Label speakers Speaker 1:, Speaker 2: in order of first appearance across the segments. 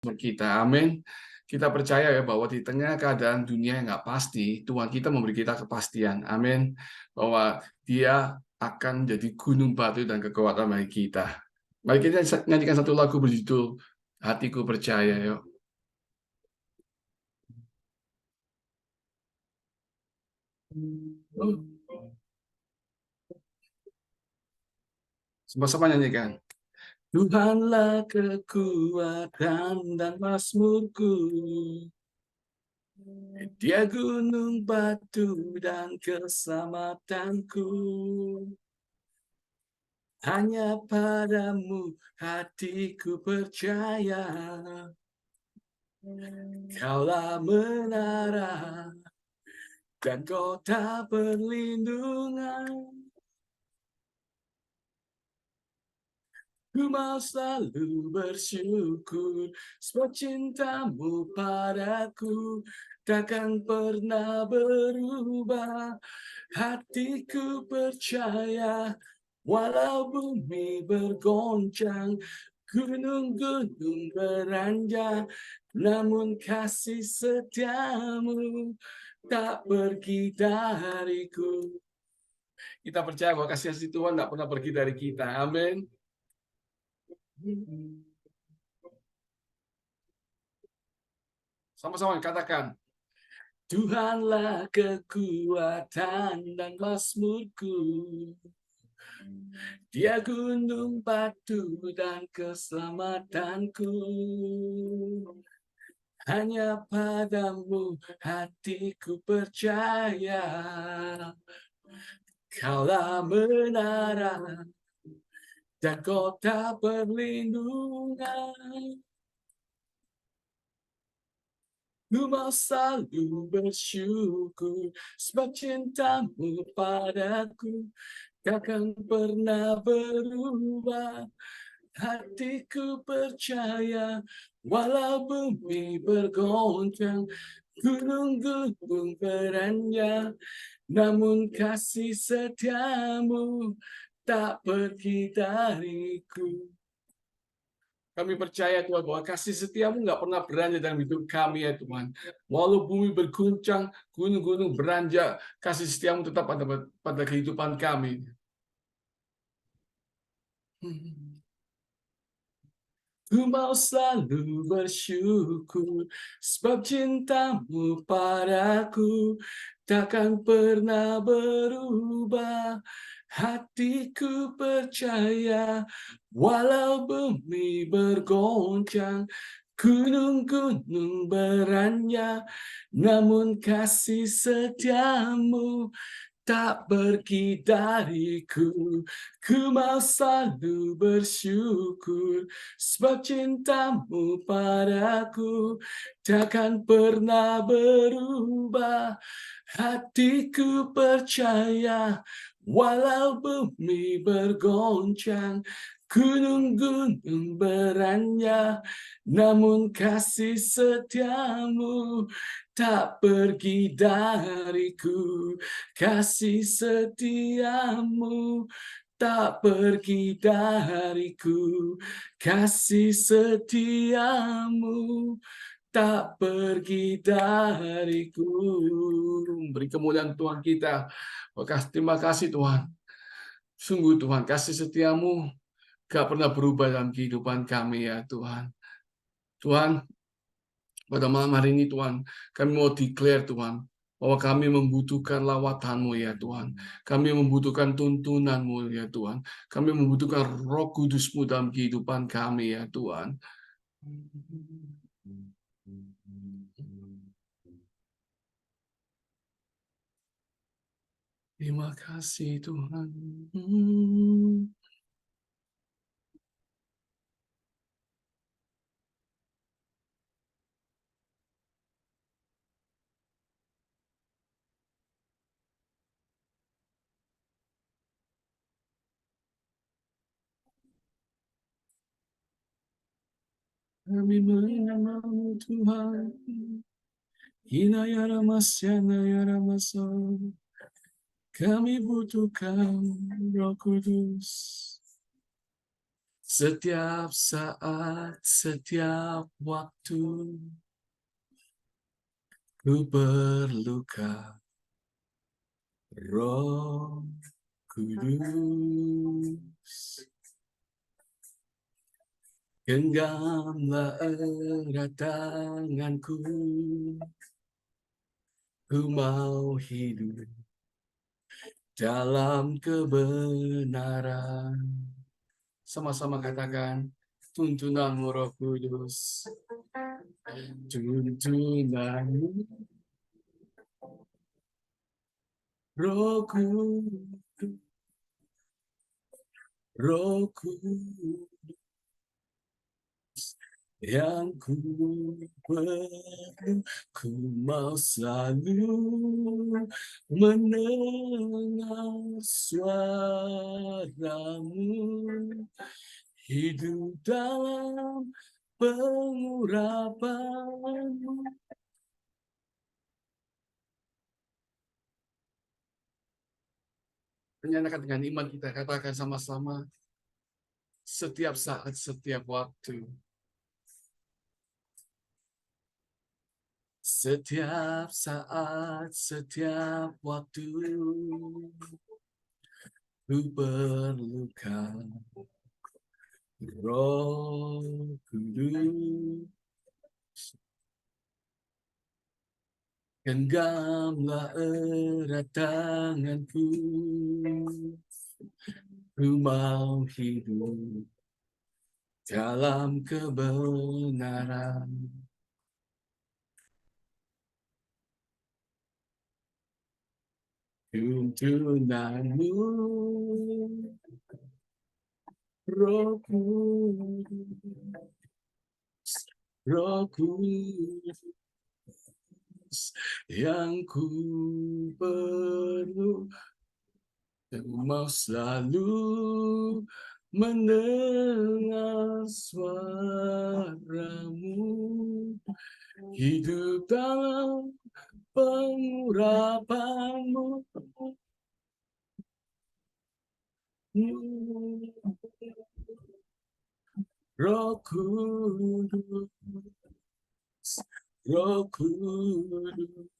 Speaker 1: kita. Amin. Kita percaya ya bahwa di tengah keadaan dunia yang nggak pasti, Tuhan kita memberi kita kepastian. Amin. Bahwa Dia akan jadi gunung batu dan kekuatan bagi kita. Mari kita nyanyikan satu lagu berjudul Hatiku Percaya. Yuk. Sama-sama nyanyikan. Tuhanlah kekuatan dan mazmurku. Dia gunung batu dan keselamatanku. Hanya padamu hatiku percaya. Kaulah menara dan kota perlindungan. Ku mau selalu bersyukur, sebab cintamu padaku takkan pernah berubah. Hatiku percaya, walau bumi bergoncang, gunung-gunung beranjak, namun kasih setiamu tak pergi dariku. Kita percaya bahwa kasih Tuhan tak pernah pergi dari kita. Amin. Sama-sama katakan. Tuhanlah kekuatan dan mazmurku. Dia gunung batu dan keselamatanku. Hanya padamu hatiku percaya. Kaulah menara dan kota perlindungan. Ku mau selalu bersyukur, sebab cintamu padaku takkan pernah berubah. Hatiku percaya, walau bumi bergoncang, gunung-gunung beranjak, namun kasih setiamu tak pergi dariku. Kami percaya Tuhan bahwa kasih setiamu nggak pernah beranjak dalam hidup kami ya Tuhan. Walau bumi berguncang, gunung-gunung beranjak, kasih setiamu tetap pada kehidupan kami. Ku mau selalu bersyukur, sebab cintamu padaku takkan pernah berubah. Hatiku percaya, walau bumi bergoncang, gunung-gunung beranjak, namun kasih setiamu tak pergi dariku. Ku mau selalu bersyukur, sebab cintamu padaku takkan pernah berubah. Hatiku percaya, walau bumi bergoncang, gunung-gunung beranjak, namun kasih setiamu tak pergi dariku. Kasih setiamu tak pergi dariku. Kasih setiamu tak pergi dariku. Beri kemuliaan Tuhan kita. Terima kasih Tuhan. Sungguh Tuhan, kasih setiamu gak pernah berubah dalam kehidupan kami ya Tuhan. Tuhan, pada malam hari ini Tuhan, kami mau declare Tuhan, bahwa kami membutuhkan lawatan-Mu ya Tuhan. Kami membutuhkan tuntunan-Mu ya Tuhan. Kami membutuhkan Roh Kudus-Mu dalam kehidupan kami ya Tuhan. Terima kasih Tuhan. Kami menamamu Tuhan. Hinayana Masyana Maso. Kami butuhkan Roh Kudus. Setiap saat, setiap waktu, ku perlukan Roh Kudus. Genggamlah erat tanganku, ku mau hidup dalam kebenaran. Sama-sama katakan, tuntunanmu Roh Kudus. Tuntunanmu Roh Kudus. Roh Kudus yang ku perlu, ku mau selalu mendengar suaramu, hidup dalam pengurapanmu. Menyatakan dengan iman kita, katakan sama-sama, setiap saat, setiap waktu. Setiap saat, setiap waktu, ku perlukan Roh Kudus. Genggamlah erat tanganku, ku mau hidup dalam kebenaran. Tuntunanmu Roh Kudus, Roh Kudus yang ku perlu, mau selalu mendengar suaramu, hidup dalam pengurapanmu. Roh Kudus, Roh Kudus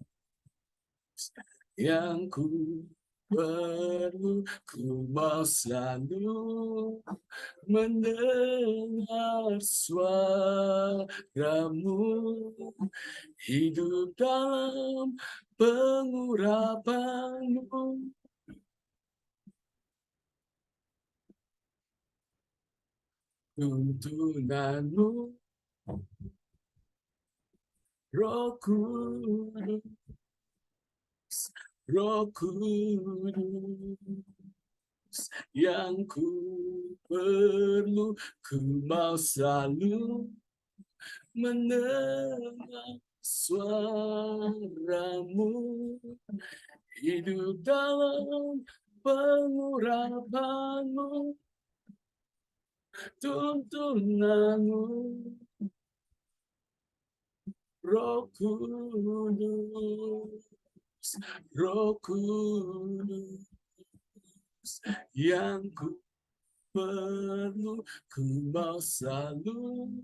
Speaker 1: yang ku perlu, ku mau selalu mendengar suaramu, hidup dalam pengurapanmu. Tuntunanmu Roh Kudus, Roh Kudus yang ku perlu, ku mau selalu mendengar suaramu, hidup dalam pengurapanmu. Tuntunanmu Roh Kudus, Roh Kudus yang ku perlu, ku mau selalu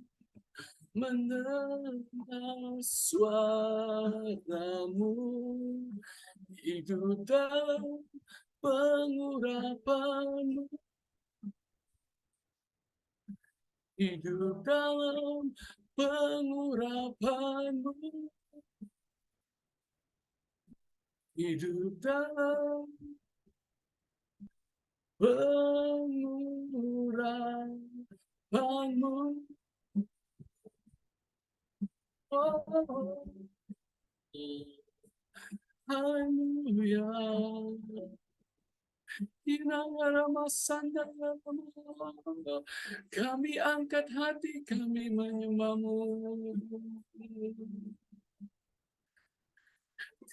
Speaker 1: mendengar suaramu, hidup dalam pengurapanmu, hidup dalam pengurapanmu, hidup dalam pengurapanmu. Oh, haleluya. Kami angkat hati, kami menyembahmu.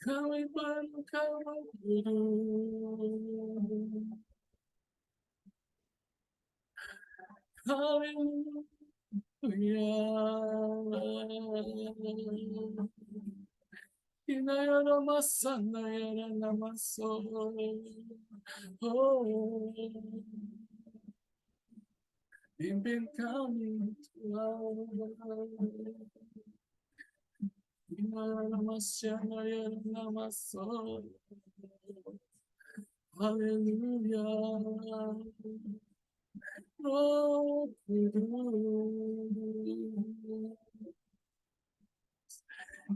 Speaker 1: Kami berkata haleluya. Inayana masana yana namaso. Oh, Pimpin kami Tuhan. Haleluya. Roh Kudus,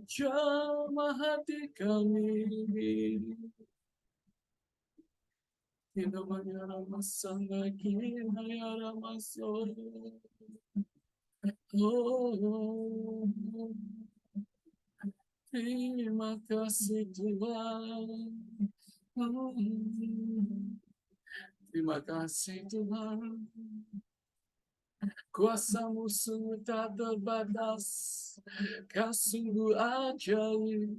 Speaker 1: jamah hati kami. Inamanya ramasana kinaya ramaso. Oh, terima kasih Tuhan. Terima kasih Tuhan. Kuasa-Mu sungguh tak terbatas. Kau sungguh ajaib.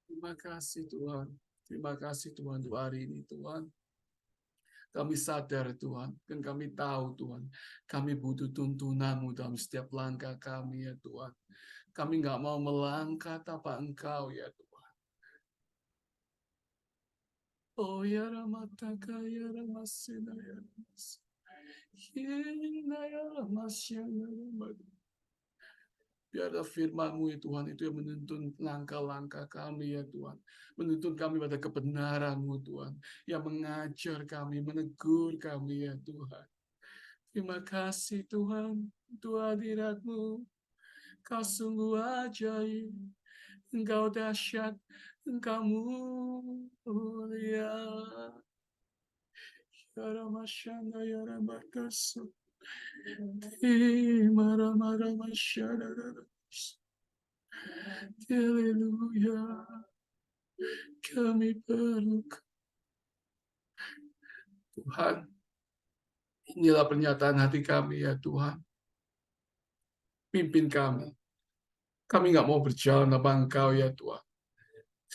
Speaker 1: Terima kasih Tuhan. Terima kasih Tuhan untuk hari ini Tuhan. Kami sadar Tuhan, dan kami tahu Tuhan, kami butuh tuntunan-Mu dalam setiap langkah kami ya Tuhan. Kami nggak mau melangkah tanpa Engkau ya Tuhan. Oh ya Ramataka ya Ramasina ya Ramas. Hina ya Ramasyana Ramat. Biarlah firman-Mu ya Tuhan, itu yang menuntun langkah-langkah kami ya Tuhan. Menuntun kami pada kebenaran-Mu Tuhan. Yang mengajar kami, menegur kami ya Tuhan. Terima kasih Tuhan untuk hadirat-Mu. Kau sungguh ajaib. Engkau dahsyat. Engkau mulia. Ya Ramasyana ya Ramakasu. Marah-marah-masyana. Haleluya. Kami perlu Tuhan. Inilah pernyataan hati kami ya Tuhan. Pimpin kami. Kami nggak mau berjalan tanpa Engkau ya Tuhan.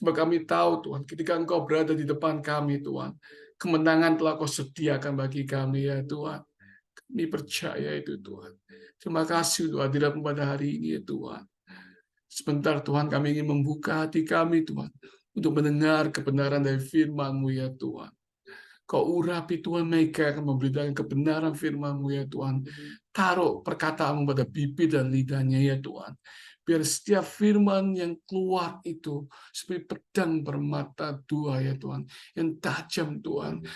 Speaker 1: Sebab kami tahu Tuhan, ketika Engkau berada di depan kami Tuhan, kemenangan telah Kau sediakan bagi kami ya Tuhan. Kami percaya itu Tuhan. Terima kasih untuk hadirat pada hari ini ya Tuhan. Sebentar Tuhan, kami ingin membuka hati kami Tuhan, untuk mendengar kebenaran dari firman-Mu ya Tuhan. Kau urapi Tuhan, mereka akan memberitakan kebenaran firman-Mu ya Tuhan. Taruh perkataan-Mu pada bibir dan lidahnya ya Tuhan. Biar setiap firman yang keluar itu seperti pedang bermata dua ya Tuhan. Yang tajam Tuhan.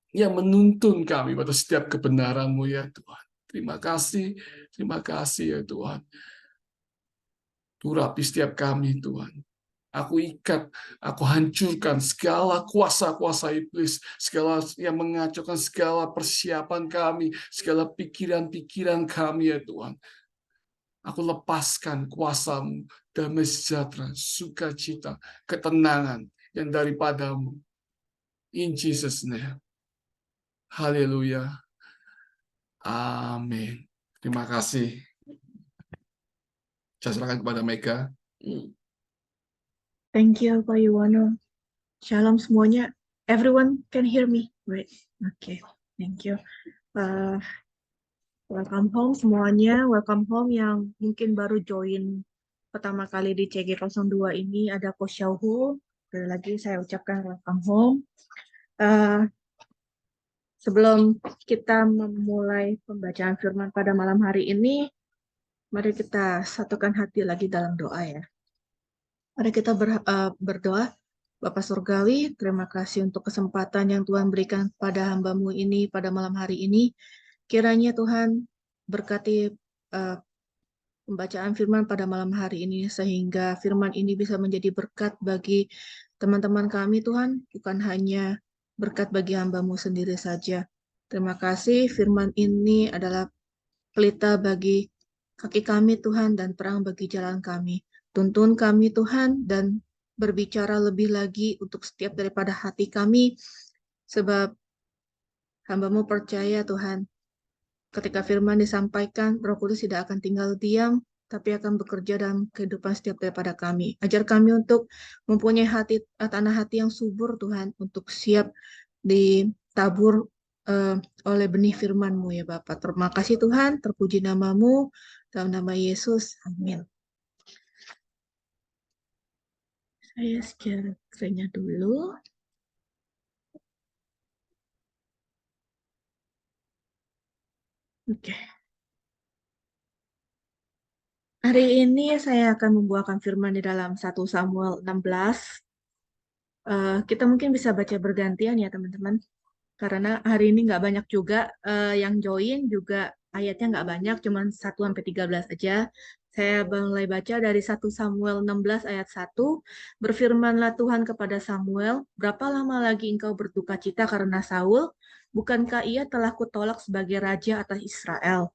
Speaker 1: Yang menuntun kami pada setiap kebenaran-Mu ya Tuhan. Terima kasih ya Tuhan. Urapi setiap kami Tuhan. Aku ikat, aku hancurkan segala kuasa-kuasa iblis, segala yang mengacaukan segala persiapan kami, segala pikiran-pikiran kami ya Tuhan. Aku lepaskan kuasa-Mu, damai sejahtera, sukacita, ketenangan yang daripada-Mu. In Jesus' name. Haleluya. Amin. Terima kasih. Saya serahkan kepada Mega.
Speaker 2: Thank you, Pak Yuwono. Shalom semuanya. Everyone can hear me, right? Okay, thank you. Welcome home semuanya. Welcome home yang mungkin baru join pertama kali di CG02 ini. Ada Ko Xiaohu. Sekali lagi saya ucapkan welcome home. Sebelum kita memulai pembacaan firman pada malam hari ini, mari kita satukan hati lagi dalam doa ya. Mari kita berdoa. Bapak Surgawi, terima kasih untuk kesempatan yang Tuhan berikan pada hamba-Mu ini pada malam hari ini. Kiranya Tuhan berkati pembacaan firman pada malam hari ini, sehingga firman ini bisa menjadi berkat bagi teman-teman kami Tuhan, bukan hanya berkat bagi hamba-Mu sendiri saja. Terima kasih, firman ini adalah pelita bagi kaki kami Tuhan dan terang bagi jalan kami. Tuntun kami Tuhan dan berbicara lebih lagi untuk setiap daripada hati kami, sebab hamba-Mu percaya Tuhan, ketika firman disampaikan, Roh Kudus tidak akan tinggal diam, tapi akan bekerja dalam kehidupan setiap daripada kami. Ajar kami untuk mempunyai tanah hati yang subur Tuhan, untuk siap ditabur oleh benih firman-Mu ya Bapak. Terima kasih Tuhan, terpuji nama-Mu, dalam nama Yesus, amin. Saya share screen-nya dulu. Oke. Hari ini saya akan membuahkan firman di dalam 1 Samuel 16. Kita mungkin bisa baca bergantian ya teman-teman. Karena hari ini nggak banyak juga yang join, juga ayatnya nggak banyak, cuma 1-13 aja. Saya mulai baca dari 1 Samuel 16 ayat 1. Berfirmanlah Tuhan kepada Samuel, berapa lama lagi engkau berduka cita karena Saul? Bukankah ia telah kutolak sebagai raja atas Israel?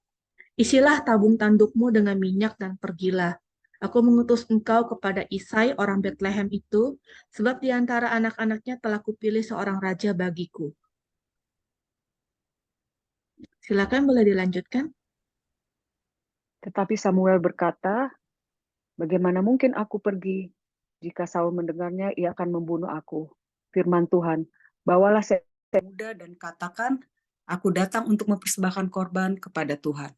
Speaker 2: Isilah tabung tandukmu dengan minyak dan pergilah. Aku mengutus engkau kepada Isai orang Betlehem itu, sebab di antara anak-anaknya telah kupilih seorang raja bagiku. Silakan boleh dilanjutkan.
Speaker 3: Tetapi Samuel berkata, bagaimana mungkin aku pergi? Jika Saul mendengarnya, ia akan membunuh aku. Firman Tuhan, bawalah saya muda dan katakan, aku datang untuk mempersembahkan korban kepada Tuhan.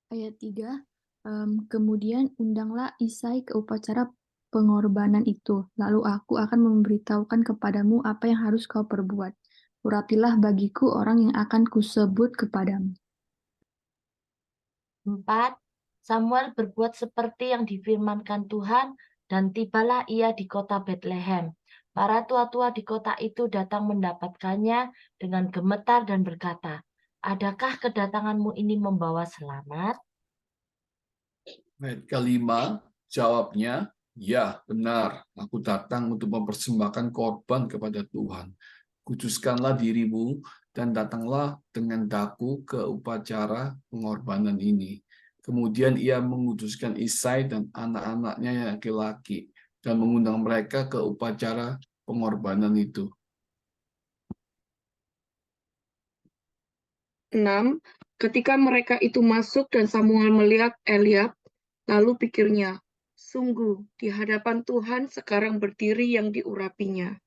Speaker 4: Ayat 3, kemudian undanglah Isai ke upacara pengorbanan itu. Lalu aku akan memberitahukan kepadamu apa yang harus kau perbuat. Urapilah bagiku orang yang akan kusebut kepadamu.
Speaker 5: 4. Samuel berbuat seperti yang difirmankan Tuhan, dan tibalah ia di kota Betlehem. Para tua-tua di kota itu datang mendapatkannya dengan gemetar dan berkata, adakah kedatanganmu ini membawa selamat?
Speaker 1: Ayat kelima, jawabnya, ya benar, aku datang untuk mempersembahkan korban kepada Tuhan. Kuduskanlah dirimu dan datanglah dengan daku ke upacara pengorbanan ini. Kemudian ia menguduskan Isai dan anak-anaknya yang laki-laki dan mengundang mereka ke upacara pengorbanan itu.
Speaker 6: 6. Ketika mereka itu masuk dan Samuel melihat Eliab, lalu pikirnya, sungguh di hadapan Tuhan sekarang berdiri yang diurapinya.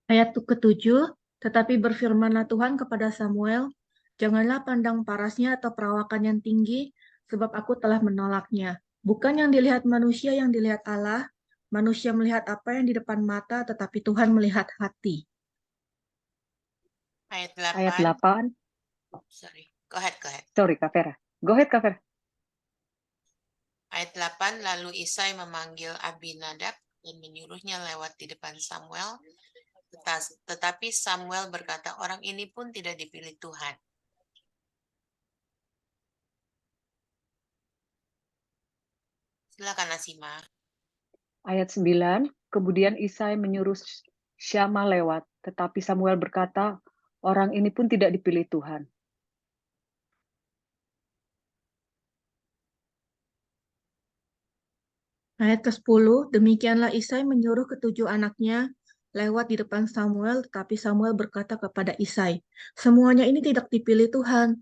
Speaker 2: Ayat ke-7, tetapi berfirmanlah Tuhan kepada Samuel, janganlah pandang parasnya atau perawakan yang tinggi, sebab aku telah menolaknya. Bukan yang dilihat manusia yang dilihat Allah, manusia melihat apa yang di depan mata, tetapi Tuhan melihat hati.
Speaker 7: Ayat
Speaker 3: Ayat
Speaker 7: 8.
Speaker 3: 8.
Speaker 7: Sorry, go ahead.
Speaker 3: Sorry, Kak Vera. Go ahead, Kak Vera.
Speaker 7: Ayat 8, lalu Isai memanggil Abinadab dan menyuruhnya lewat di depan Samuel. Tetapi Samuel berkata, orang ini pun tidak dipilih Tuhan. Silakan Asima.
Speaker 3: Ayat 9. Kemudian Isai menyuruh Syama lewat, tetapi Samuel berkata, orang ini pun tidak dipilih Tuhan.
Speaker 2: Ayat ke-10, demikianlah Isai menyuruh ketujuh anaknya lewat di depan Samuel, tetapi Samuel berkata kepada Isai, semuanya ini tidak dipilih Tuhan.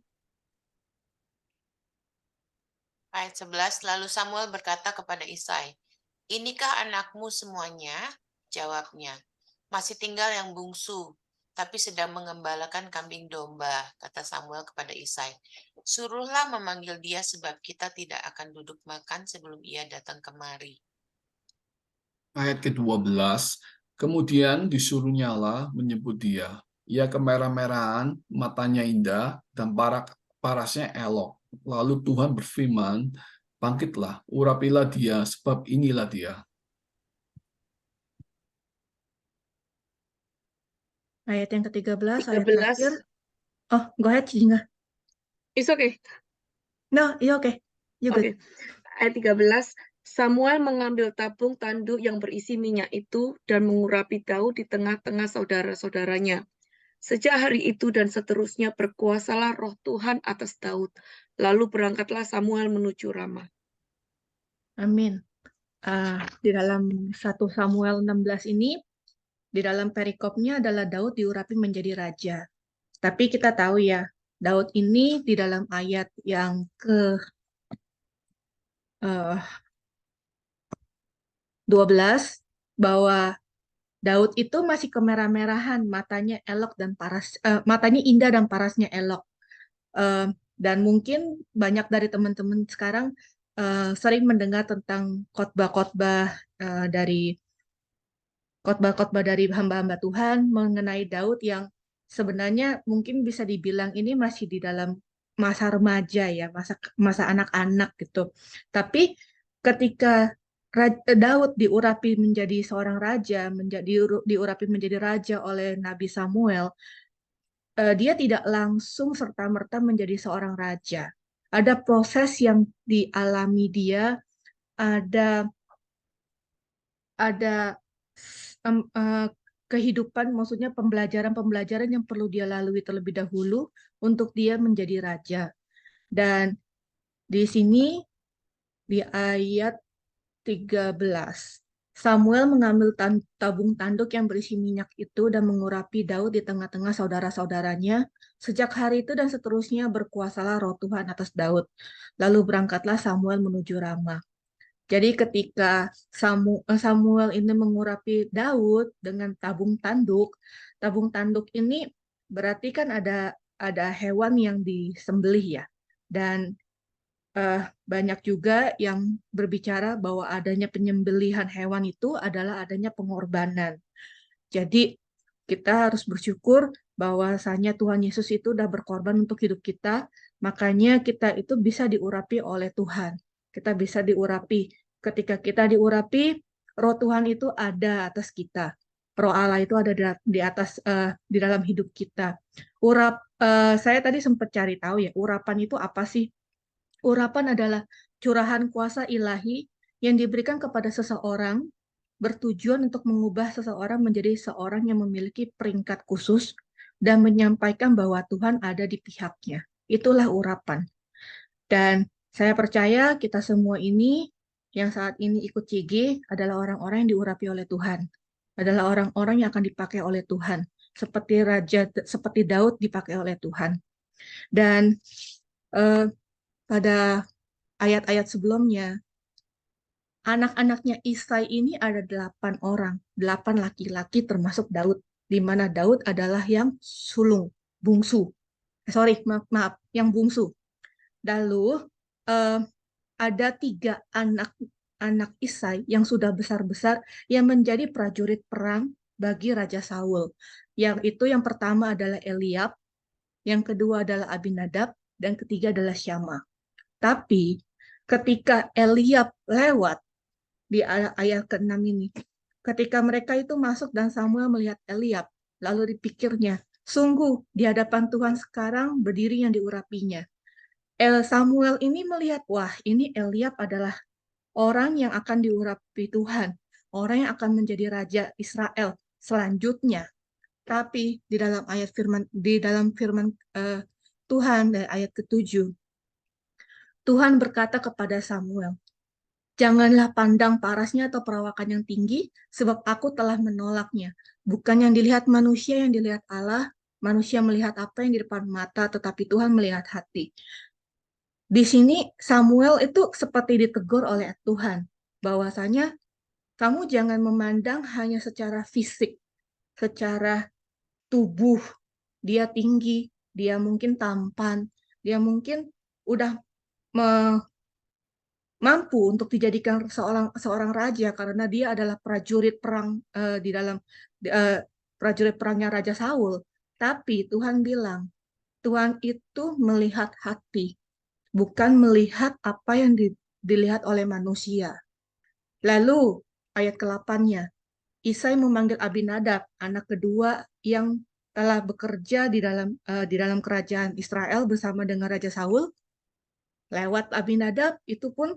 Speaker 7: Ayat 11, lalu Samuel berkata kepada Isai, inikah anakmu semuanya? Jawabnya, masih tinggal yang bungsu, tapi sedang mengembalakan kambing domba, kata Samuel kepada Isai. Suruhlah memanggil dia sebab kita tidak akan duduk makan sebelum ia datang kemari.
Speaker 1: Ayat ke-12, kemudian disuruhnyalah menyebut dia. Ia kemerah-merahan, matanya indah, dan parasnya elok. Lalu Tuhan berfirman, bangkitlah, urapilah dia, sebab inilah dia.
Speaker 2: Ayat yang ke-13, ayat
Speaker 6: 13.
Speaker 2: terakhir. Oh, go ahead, Jinga.
Speaker 6: It's okay.
Speaker 2: No, iya oke. You good.
Speaker 6: Oke. Ayat 13. Samuel mengambil tabung tanduk yang berisi minyak itu dan mengurapi Daud di tengah-tengah saudara-saudaranya. Sejak hari itu dan seterusnya berkuasalah roh Tuhan atas Daud. Lalu berangkatlah Samuel menuju Rama.
Speaker 2: Amin. Di dalam 1 Samuel 16 ini, di dalam perikopnya adalah Daud diurapi menjadi raja. Tapi kita tahu ya, Daud ini di dalam ayat yang ke 12 bahwa Daud itu masih kemerah-merahan, matanya elok dan paras, matanya indah dan parasnya elok. Dan mungkin banyak dari teman-teman sekarang sering mendengar tentang khotbah-khotbah dari hamba-hamba Tuhan mengenai Daud yang sebenarnya mungkin bisa dibilang ini masih di dalam masa remaja ya, masa anak-anak gitu. Tapi ketika Daud diurapi menjadi seorang raja, diurapi menjadi raja oleh Nabi Samuel, dia tidak langsung serta-merta menjadi seorang raja. Ada proses yang dialami dia, ada kehidupan, maksudnya pembelajaran yang perlu dia lalui terlebih dahulu untuk dia menjadi raja. Dan di sini di ayat 13, Samuel mengambil tabung tanduk yang berisi minyak itu dan mengurapi Daud di tengah-tengah saudara-saudaranya. Sejak hari itu dan seterusnya berkuasalah roh Tuhan atas Daud. Lalu berangkatlah Samuel menuju Rama. Jadi ketika Samuel ini mengurapi Daud dengan tabung tanduk ini berarti kan ada hewan yang disembelih ya. Dan banyak juga yang berbicara bahwa adanya penyembelihan hewan itu adalah adanya pengorbanan. Jadi kita harus bersyukur bahwasanya Tuhan Yesus itu sudah berkorban untuk hidup kita, makanya kita itu bisa diurapi oleh Tuhan. Kita bisa diurapi. Ketika kita diurapi, roh Tuhan itu ada atas kita. Roh Allah itu ada di atas di dalam hidup kita. Saya tadi sempat cari tahu ya, urapan itu apa sih? Urapan adalah curahan kuasa ilahi yang diberikan kepada seseorang bertujuan untuk mengubah seseorang menjadi seorang yang memiliki peringkat khusus dan menyampaikan bahwa Tuhan ada di pihaknya. Itulah urapan. Dan saya percaya kita semua ini yang saat ini ikut CG adalah orang-orang yang diurapi oleh Tuhan. Adalah orang-orang yang akan dipakai oleh Tuhan. Seperti Daud dipakai oleh Tuhan. Dan pada ayat-ayat sebelumnya, anak-anaknya Isai ini ada 8 orang, 8 laki-laki termasuk Daud, di mana Daud adalah yang sulung, bungsu. Maaf, yang bungsu. Lalu ada 3 anak Isai yang sudah besar-besar yang menjadi prajurit perang bagi Raja Saul. Yang pertama adalah Eliab, yang kedua adalah Abinadab, dan ketiga adalah Syama. Tapi ketika Eliab lewat di ayat ke-6 ini, ketika mereka itu masuk dan Samuel melihat Eliab, lalu dipikirnya, sungguh di hadapan Tuhan sekarang berdiri yang diurapinya. Samuel ini melihat, wah ini Eliab adalah orang yang akan diurapi Tuhan, orang yang akan menjadi raja Israel selanjutnya. Tapi di dalam firman Tuhan dari ayat ke-7, Tuhan berkata kepada Samuel, janganlah pandang parasnya atau perawakan yang tinggi, sebab aku telah menolaknya. Bukan yang dilihat manusia, yang dilihat Allah. Manusia melihat apa yang di depan mata, tetapi Tuhan melihat hati. Di sini Samuel itu seperti ditegur oleh Tuhan, bahwasanya kamu jangan memandang hanya secara fisik, secara tubuh. Dia tinggi, dia mungkin tampan, dia mungkin udah mampu untuk dijadikan seorang raja karena dia adalah prajurit perang prajurit perangnya Raja Saul. Tapi Tuhan bilang, Tuhan itu melihat hati, bukan melihat apa yang dilihat oleh manusia. Lalu ayat ke-8-nya, Isai memanggil Abinadab, anak kedua yang telah bekerja di dalam kerajaan Israel bersama dengan Raja Saul. Lewat Abinadab itu pun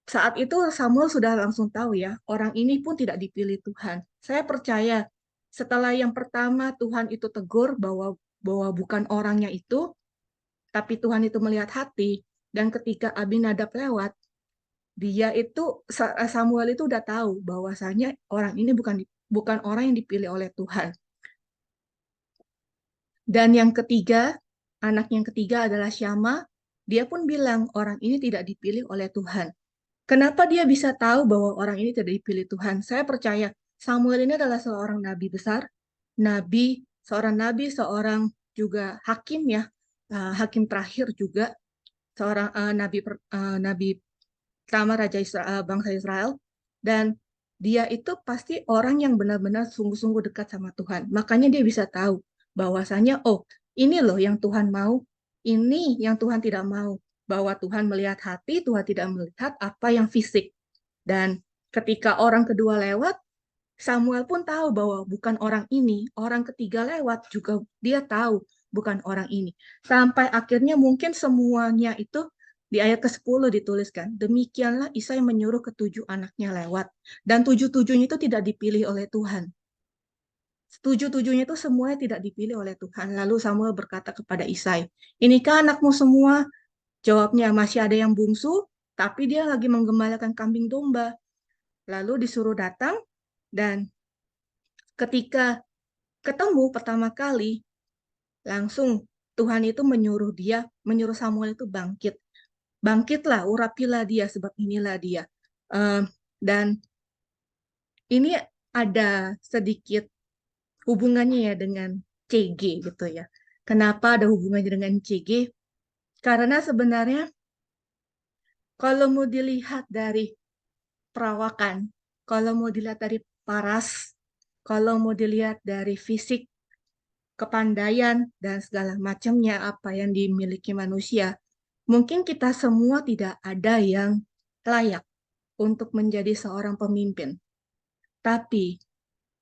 Speaker 2: saat itu Samuel sudah langsung tahu ya, orang ini pun tidak dipilih Tuhan. Saya percaya setelah yang pertama Tuhan itu tegur bahwa bukan orangnya itu, tapi Tuhan itu melihat hati. Dan ketika Abinadab lewat, Samuel itu udah tahu bahwasanya orang ini bukan orang yang dipilih oleh Tuhan. Dan anak yang ketiga adalah Syama. Dia pun bilang orang ini tidak dipilih oleh Tuhan. Kenapa dia bisa tahu bahwa orang ini tidak dipilih Tuhan? Saya percaya Samuel ini adalah seorang nabi besar, seorang juga hakim ya, hakim terakhir juga, seorang nabi pertama bangsa Israel, dan dia itu pasti orang yang benar-benar sungguh-sungguh dekat sama Tuhan. Makanya dia bisa tahu bahwasanya, oh, ini loh yang Tuhan mau, ini yang Tuhan tidak mau. Bahwa Tuhan melihat hati, Tuhan tidak melihat apa yang fisik. Dan ketika orang kedua lewat, Samuel pun tahu bahwa bukan orang ini. Orang ketiga lewat juga dia tahu bukan orang ini. Sampai akhirnya mungkin semuanya itu di ayat ke-10 dituliskan, demikianlah Isai menyuruh ketujuh anaknya lewat. Dan tujuh-tujuhnya itu tidak dipilih oleh Tuhan. Tujuh-tujuhnya itu semuanya tidak dipilih oleh Tuhan. Lalu Samuel berkata kepada Isai, inikah anakmu semua? Jawabnya, masih ada yang bungsu, tapi dia lagi menggembalakan kambing domba. Lalu disuruh datang, dan ketika ketemu pertama kali, langsung Tuhan itu menyuruh Samuel itu bangkit. Bangkitlah, urapilah dia, sebab inilah dia. Dan ini ada sedikit hubungannya ya dengan CG gitu ya. Kenapa ada hubungannya dengan CG? Karena sebenarnya kalau mau dilihat dari perawakan, kalau mau dilihat dari paras, kalau mau dilihat dari fisik, kepandaian, dan segala macamnya apa yang dimiliki manusia, mungkin kita semua tidak ada yang layak untuk menjadi seorang pemimpin. Tapi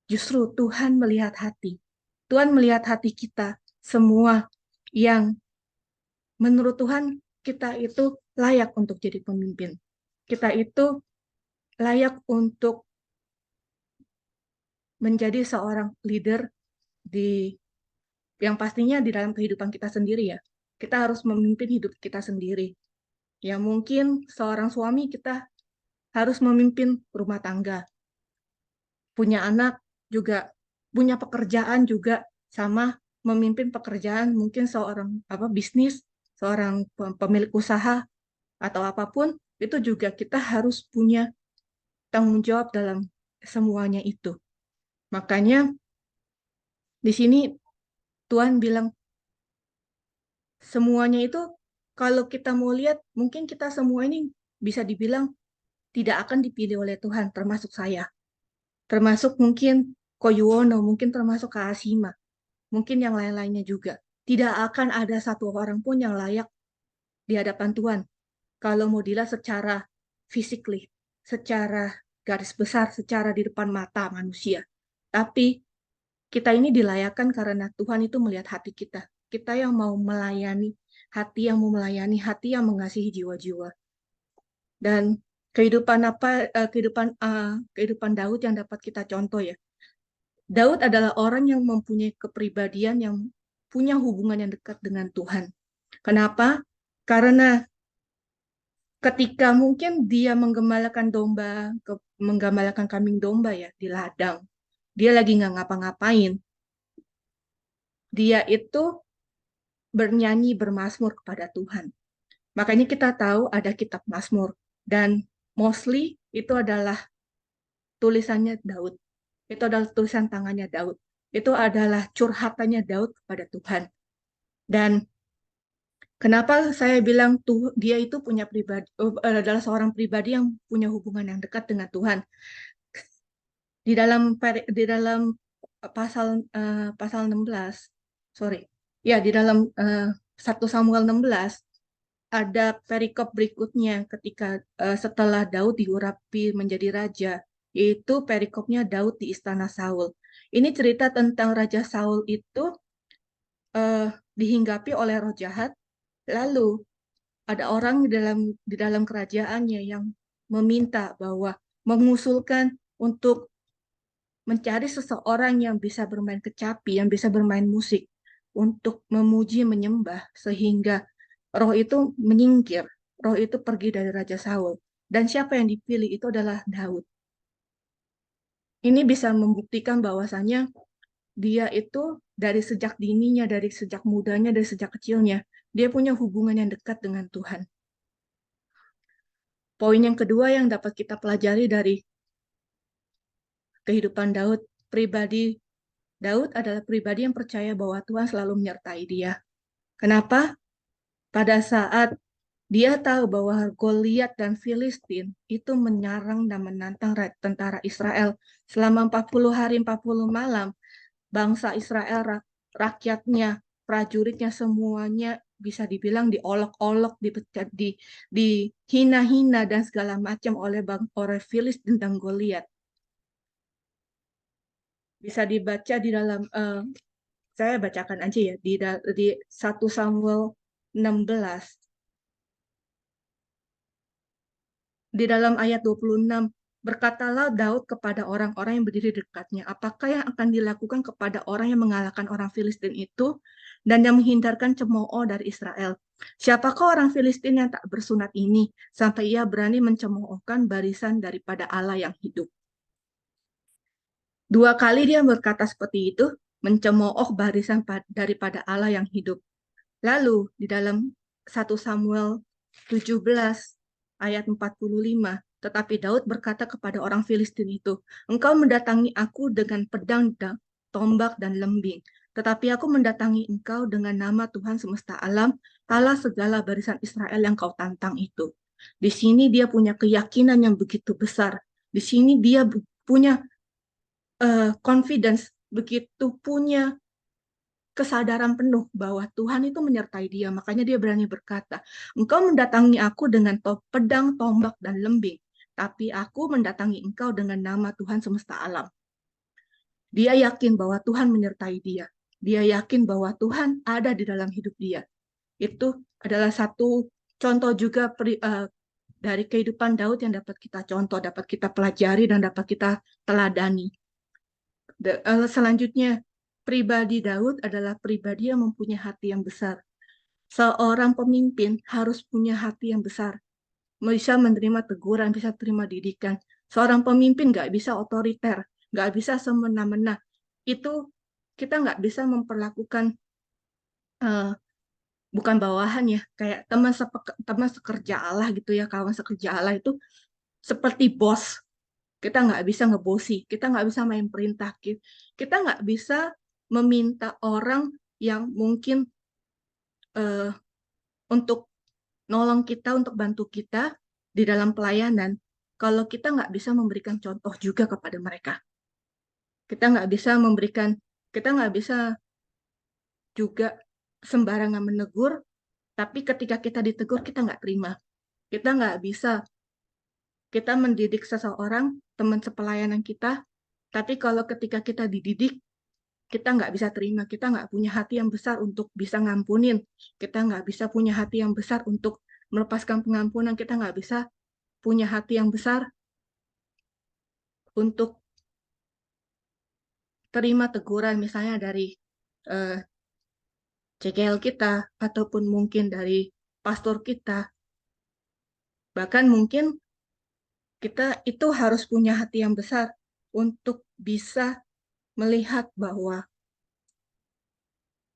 Speaker 2: justru Tuhan melihat hati. Tuhan melihat hati kita semua yang menurut Tuhan kita itu layak untuk jadi pemimpin. Kita itu layak untuk menjadi seorang leader yang pastinya di dalam kehidupan kita sendiri ya. Kita harus memimpin hidup kita sendiri. Ya mungkin seorang suami kita harus memimpin rumah tangga. Punya anak juga, punya pekerjaan juga sama memimpin pekerjaan, mungkin seorang bisnis, seorang pemilik usaha atau apapun, itu juga kita harus punya tanggung jawab dalam semuanya itu. Makanya di sini Tuhan bilang semuanya itu kalau kita mau lihat, mungkin kita semua ini bisa dibilang tidak akan dipilih oleh Tuhan, termasuk saya. Termasuk mungkin Koyuwono, mungkin termasuk Kak Asima, mungkin yang lain-lainnya juga. Tidak akan ada satu orang pun yang layak di hadapan Tuhan. Kalau mau dilihat secara physically, secara garis besar, secara di depan mata manusia. Tapi kita ini dilayakkan karena Tuhan itu melihat hati kita. Kita yang mau melayani, hati yang mau melayani, hati yang mengasihi jiwa-jiwa. Dan kehidupan Daud yang dapat kita contoh ya. Daud adalah orang yang mempunyai kepribadian yang punya hubungan yang dekat dengan Tuhan. Kenapa? Karena ketika mungkin dia menggembalakan kambing domba ya di ladang, dia lagi nggak ngapa-ngapain. Dia itu bernyanyi, bermazmur kepada Tuhan. Makanya kita tahu ada kitab Mazmur, dan mostly itu adalah tulisannya Daud. Itu adalah tulisan tangannya Daud. Itu adalah curhatannya Daud kepada Tuhan. Dan kenapa saya bilang dia itu adalah seorang pribadi yang punya hubungan yang dekat dengan Tuhan. Di dalam pasal 16, di dalam 1 Samuel 16 ada perikop berikutnya ketika setelah Daud diurapi menjadi raja, yaitu perikopnya Daud di istana Saul. Ini cerita tentang Raja Saul itu dihinggapi oleh roh jahat, lalu ada orang di dalam kerajaannya yang meminta bahwa mengusulkan untuk mencari seseorang yang bisa bermain kecapi, yang bisa bermain musik, untuk memuji, menyembah, sehingga roh itu menyingkir, roh itu pergi dari Raja Saul. Dan siapa yang dipilih itu adalah Daud. Ini bisa membuktikan bahwasannya dia itu dari sejak dininya, dari sejak mudanya, dari sejak kecilnya, dia punya hubungan yang dekat dengan Tuhan. Poin yang kedua yang dapat kita pelajari dari kehidupan Daud. Pribadi Daud adalah pribadi yang percaya bahwa Tuhan selalu menyertai dia. Kenapa? Pada saat dia tahu bahwa Goliat dan Filistin itu menyerang dan menantang tentara Israel selama 40 hari 40 malam, bangsa Israel, rakyatnya, prajuritnya semuanya bisa dibilang diolok-olok, dihina-hina dan segala macam oleh Filistin dan Goliat. Bisa dibaca di dalam, saya bacakan aja ya, di 1 Samuel 16. Di dalam ayat 26, berkatalah Daud kepada orang-orang yang berdiri dekatnya, apakah yang akan dilakukan kepada orang yang mengalahkan orang Filistin itu dan yang menghindarkan cemooh dari Israel? Siapakah orang Filistin yang tak bersunat ini sampai ia berani mencemoohkan barisan daripada Allah yang hidup? 2 kali dia berkata seperti itu, mencemooh barisan daripada Allah yang hidup. Lalu di dalam 1 Samuel 17 ayat 45, tetapi Daud berkata kepada orang Filistin itu, engkau mendatangi aku dengan pedang, tombak, dan lembing, tetapi aku mendatangi engkau dengan nama Tuhan semesta alam, Allah segala barisan Israel yang kau tantang itu. Di sini dia punya keyakinan yang begitu besar. Di sini dia punya confidence, begitu punya kesadaran penuh bahwa Tuhan itu menyertai dia. Makanya dia berani berkata, engkau mendatangi aku dengan pedang, tombak, dan lembing, tapi aku mendatangi engkau dengan nama Tuhan semesta alam. Dia yakin bahwa Tuhan menyertai dia. Dia yakin bahwa Tuhan ada di dalam hidup dia. Itu adalah satu contoh juga dari kehidupan Daud yang dapat kita contoh, dapat kita pelajari, dan dapat kita teladani. Selanjutnya, pribadi Daud adalah pribadi yang mempunyai hati yang besar. Seorang pemimpin harus punya hati yang besar, bisa menerima teguran, bisa terima didikan. Seorang pemimpin nggak bisa otoriter, nggak bisa semena-mena. Itu kita nggak bisa memperlakukan bukan bawahan ya, kayak teman sekerja Allah gitu ya, kawan sekerja Allah itu seperti bos. Kita nggak bisa ngebosi, kita nggak bisa main perintah, kita nggak bisa meminta orang yang mungkin untuk nolong kita, untuk bantu kita di dalam pelayanan, kalau kita nggak bisa memberikan contoh juga kepada mereka. Kita nggak bisa juga sembarangan menegur, tapi ketika kita ditegur, kita nggak terima. Kita nggak bisa, kita mendidik seseorang, teman sepelayanan kita, tapi kalau ketika kita dididik, kita nggak bisa terima, kita nggak punya hati yang besar untuk bisa ngampunin, kita nggak bisa punya hati yang besar untuk melepaskan pengampunan, kita nggak bisa punya hati yang besar untuk terima teguran misalnya dari CGL kita, ataupun mungkin dari pastor kita. Bahkan mungkin kita itu harus punya hati yang besar untuk bisa melihat bahwa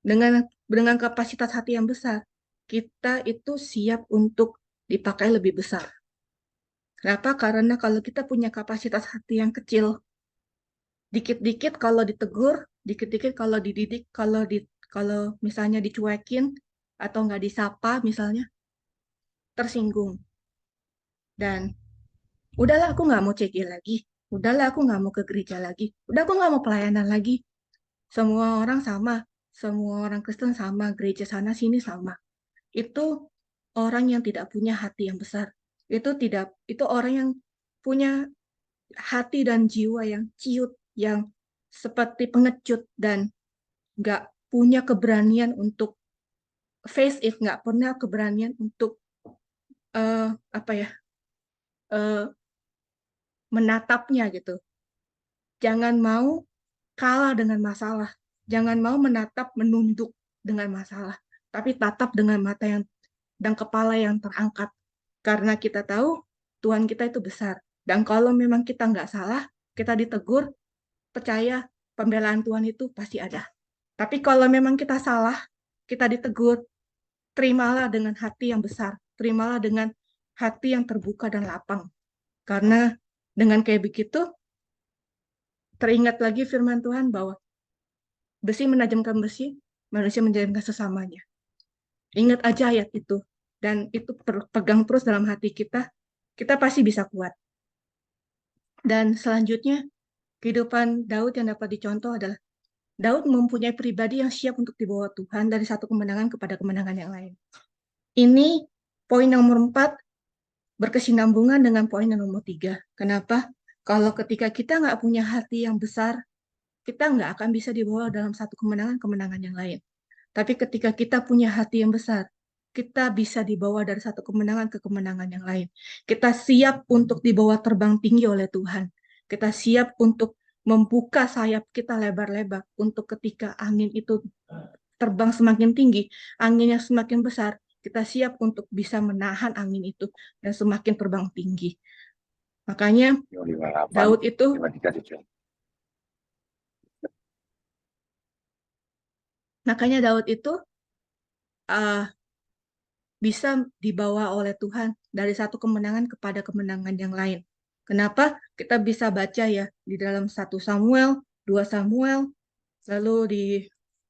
Speaker 2: dengan kapasitas hati yang besar, kita itu siap untuk dipakai lebih besar. Kenapa? Karena kalau kita punya kapasitas hati yang kecil, dikit-dikit kalau ditegur, dikit-dikit kalau dididik, kalau misalnya dicuekin atau nggak disapa misalnya, tersinggung. Dan udahlah aku nggak mau CG lagi, udahlah aku nggak mau ke gereja lagi, udah aku nggak mau pelayanan lagi. Semua orang sama, semua orang Kristen sama, gereja sana sini sama. Itu orang yang tidak punya hati yang besar. Itu orang yang punya hati dan jiwa yang ciut, yang seperti pengecut, dan nggak punya keberanian untuk face it, nggak pernah keberanian untuk menatapnya gitu. Jangan mau kalah dengan masalah, jangan mau menunduk dengan masalah, tapi tatap dengan mata dan kepala yang terangkat. Karena kita tahu Tuhan kita itu besar. Dan kalau memang kita nggak salah, kita ditegur, percaya pembelaan Tuhan itu pasti ada. Tapi kalau memang kita salah, kita ditegur, terimalah dengan hati yang besar. Terimalah dengan hati yang terbuka dan lapang. Karena dengan kayak begitu, teringat lagi firman Tuhan bahwa besi menajamkan besi, manusia menajamkan sesamanya. Ingat aja ayat itu. Dan itu pegang terus dalam hati kita pasti bisa kuat. Dan selanjutnya, kehidupan Daud yang dapat dicontoh adalah Daud mempunyai pribadi yang siap untuk dibawa Tuhan dari satu kemenangan kepada kemenangan yang lain. Ini poin nomor 4 berkesinambungan dengan poin yang nomor 3. Kenapa? Kalau ketika kita nggak punya hati yang besar, kita nggak akan bisa dibawa dalam satu kemenangan-kemenangan yang lain. Tapi ketika kita punya hati yang besar, kita bisa dibawa dari satu kemenangan ke kemenangan yang lain. Kita siap untuk dibawa terbang tinggi oleh Tuhan. Kita siap untuk membuka sayap kita lebar-lebar untuk ketika angin itu terbang semakin tinggi, anginnya semakin besar, kita siap untuk bisa menahan angin itu dan semakin terbang tinggi. Makanya Daud itu bisa dibawa oleh Tuhan dari satu kemenangan kepada kemenangan yang lain. Kenapa? Kita bisa baca ya di dalam 1 Samuel, 2 Samuel, lalu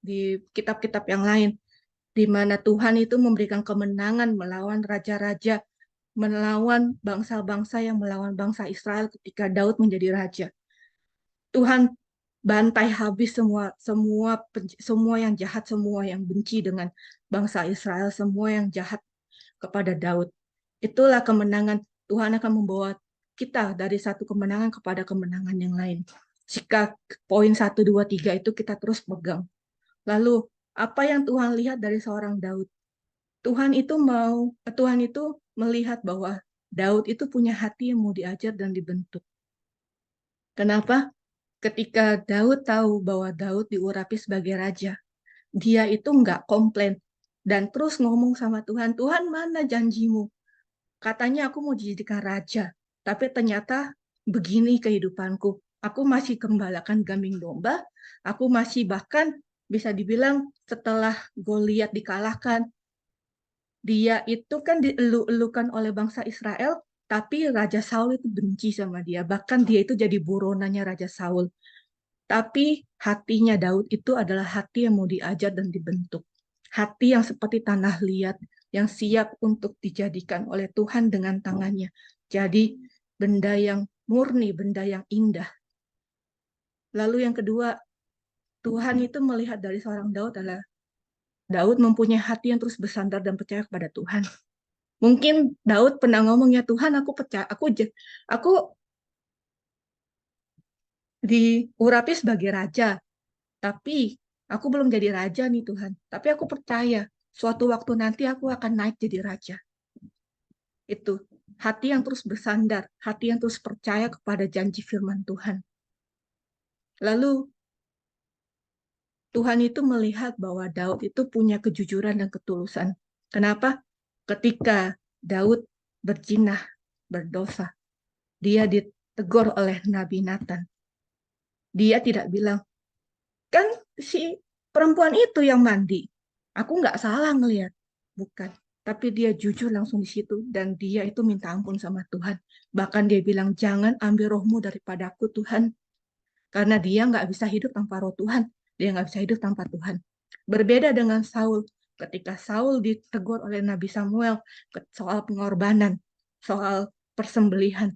Speaker 2: di kitab-kitab yang lain, di mana Tuhan itu memberikan kemenangan melawan raja-raja, melawan bangsa-bangsa yang melawan bangsa Israel ketika Daud menjadi raja. Tuhan bantai habis semua yang jahat, semua yang benci dengan bangsa Israel, semua yang jahat kepada Daud. Itulah kemenangan. Tuhan akan membawa kita dari satu kemenangan kepada kemenangan yang lain. Jika poin 1, 2, 3 itu kita terus pegang. Lalu, apa yang Tuhan lihat dari seorang Daud? Tuhan itu melihat bahwa Daud itu punya hati yang mau diajar dan dibentuk. Kenapa? Ketika Daud tahu bahwa Daud diurapi sebagai raja, dia itu nggak komplain dan terus ngomong sama Tuhan, Tuhan mana janjimu? Katanya aku mau dijadikan raja, tapi ternyata begini kehidupanku. Aku masih gembalakan kambing domba, aku masih bahkan bisa dibilang setelah Goliat dikalahkan, dia itu kan dielu-elukan oleh bangsa Israel, tapi Raja Saul itu benci sama dia. Bahkan dia itu jadi buronannya Raja Saul. Tapi hatinya Daud itu adalah hati yang mau diajar dan dibentuk. Hati yang seperti tanah liat, yang siap untuk dijadikan oleh Tuhan dengan tangannya. Jadi benda yang murni, benda yang indah. Lalu yang kedua, Tuhan itu melihat dari seorang Daud adalah Daud mempunyai hati yang terus bersandar dan percaya kepada Tuhan. Mungkin Daud pernah ngomongnya, Tuhan aku percaya, aku diurapi sebagai raja, tapi aku belum jadi raja nih Tuhan. Tapi aku percaya suatu waktu nanti aku akan naik jadi raja. Itu hati yang terus bersandar, hati yang terus percaya kepada janji firman Tuhan. Lalu Tuhan itu melihat bahwa Daud itu punya kejujuran dan ketulusan. Kenapa? Ketika Daud berzina, berdosa, dia ditegur oleh Nabi Nathan. Dia tidak bilang, kan si perempuan itu yang mandi. Aku nggak salah ngelihat. Bukan. Tapi dia jujur langsung di situ. Dan dia itu minta ampun sama Tuhan. Bahkan dia bilang, jangan ambil rohmu daripadaku Tuhan. Karena dia nggak bisa hidup tanpa roh Tuhan. Dia nggak bisa hidup tanpa Tuhan. Berbeda dengan Saul. Ketika Saul ditegur oleh Nabi Samuel soal pengorbanan, soal persembelihan.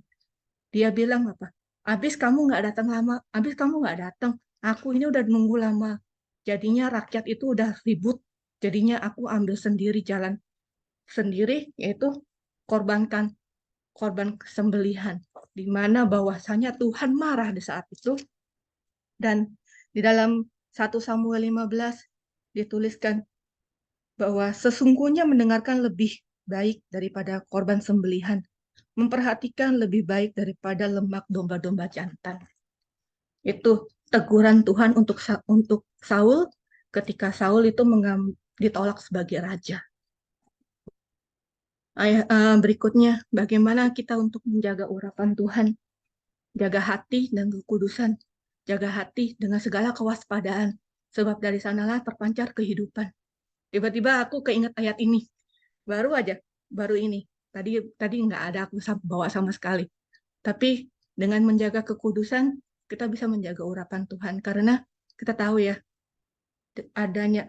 Speaker 2: Dia bilang apa? Habis kamu nggak datang lama, habis kamu nggak datang. Aku ini udah nunggu lama. Jadinya rakyat itu udah ribut. Jadinya aku ambil sendiri jalan sendiri, yaitu korban sembelihan. Di mana bahwasanya Tuhan marah di saat itu. Dan di dalam 1 Samuel 15 dituliskan bahwa sesungguhnya mendengarkan lebih baik daripada korban sembelihan, memperhatikan lebih baik daripada lemak domba-domba jantan. Itu teguran Tuhan untuk Saul ketika Saul itu ditolak sebagai raja. Berikutnya, bagaimana kita untuk menjaga urapan Tuhan, jaga hati dan kekudusan, jaga hati dengan segala kewaspadaan, sebab dari sanalah terpancar kehidupan. Tiba-tiba aku keinget ayat ini, baru ini. Tadi nggak ada aku bawa sama sekali. Tapi dengan menjaga kekudusan, kita bisa menjaga urapan Tuhan. Karena kita tahu ya, adanya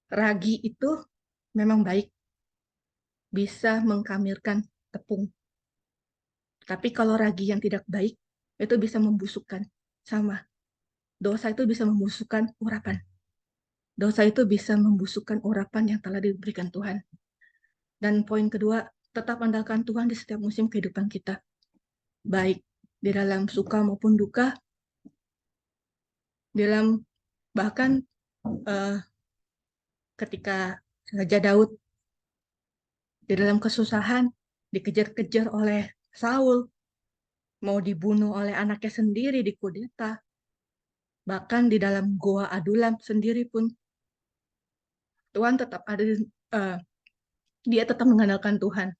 Speaker 2: ragi itu memang baik, bisa mengkamirkan tepung. Tapi kalau ragi yang tidak baik, itu bisa membusukkan. Sama, dosa itu bisa membusukkan urapan. Dosa itu bisa membusukkan urapan yang telah diberikan Tuhan. Dan poin kedua, tetap andalkan Tuhan di setiap musim kehidupan kita. Baik di dalam suka maupun duka, dalam bahkan ketika Raja Daud di dalam kesusahan, dikejar-kejar oleh Saul, mau dibunuh oleh anaknya sendiri, dikudeta, bahkan di dalam goa Adulam sendiri pun, Tuhan tetap ada, dia tetap mengandalkan Tuhan.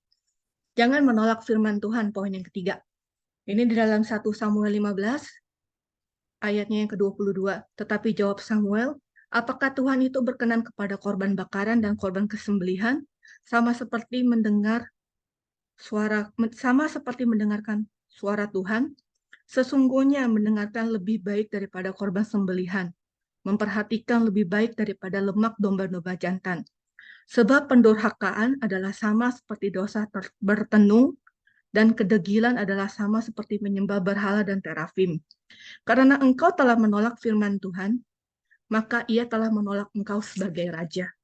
Speaker 2: Jangan menolak firman Tuhan, poin yang ketiga. Ini di dalam 1 Samuel 15, ayatnya yang ke-22. Tetapi jawab Samuel, apakah Tuhan itu berkenan kepada korban bakaran dan korban kesembelihan, sama seperti mendengarkan suara Tuhan? Sesungguhnya mendengarkan lebih baik daripada korban sembelihan, memperhatikan lebih baik daripada lemak domba-domba jantan. Sebab pendurhakaan adalah sama seperti dosa bertenung, dan kedegilan adalah sama seperti menyembah berhala dan terafim. Karena engkau telah menolak firman Tuhan, maka ia telah menolak engkau sebagai raja.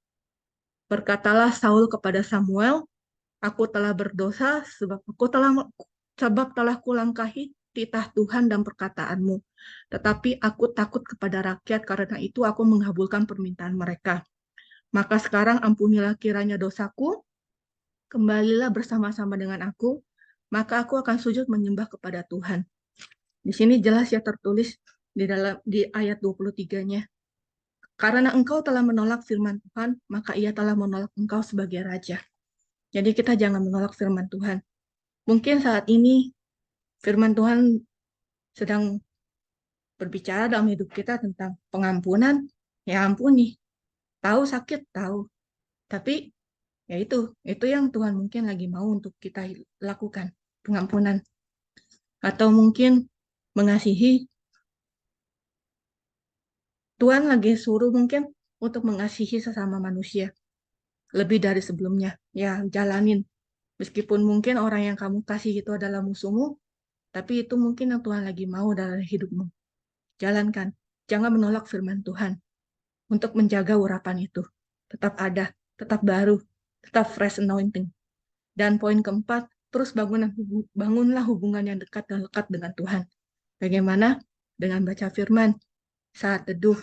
Speaker 2: Berkatalah Saul kepada Samuel, aku telah berdosa sebab telah kulangkahi titah Tuhan dan perkataanmu. Tetapi aku takut kepada rakyat, karena itu aku mengabulkan permintaan mereka. Maka sekarang ampunilah kiranya dosaku, kembalilah bersama-sama dengan aku, maka aku akan sujud menyembah kepada Tuhan. Di sini jelas ya tertulis di ayat 23-nya. Karena engkau telah menolak firman Tuhan, maka ia telah menolak engkau sebagai raja. Jadi kita jangan menolak firman Tuhan. Mungkin saat ini firman Tuhan sedang berbicara dalam hidup kita tentang pengampunan. Ya ampuni. Tahu sakit, tahu. Tapi ya itu yang Tuhan mungkin lagi mau untuk kita lakukan, pengampunan. Atau mungkin mengasihi. Tuhan lagi suruh mungkin untuk mengasihi sesama manusia lebih dari sebelumnya. Ya, jalanin. Meskipun mungkin orang yang kamu kasih itu adalah musuhmu, tapi itu mungkin yang Tuhan lagi mau dalam hidupmu. Jalankan. Jangan menolak firman Tuhan untuk menjaga urapan itu. Tetap ada, tetap baru, tetap fresh anointing. Dan poin keempat, terus bangunlah hubungan yang dekat dan lekat dengan Tuhan. Bagaimana? Dengan baca firman, saat teduh,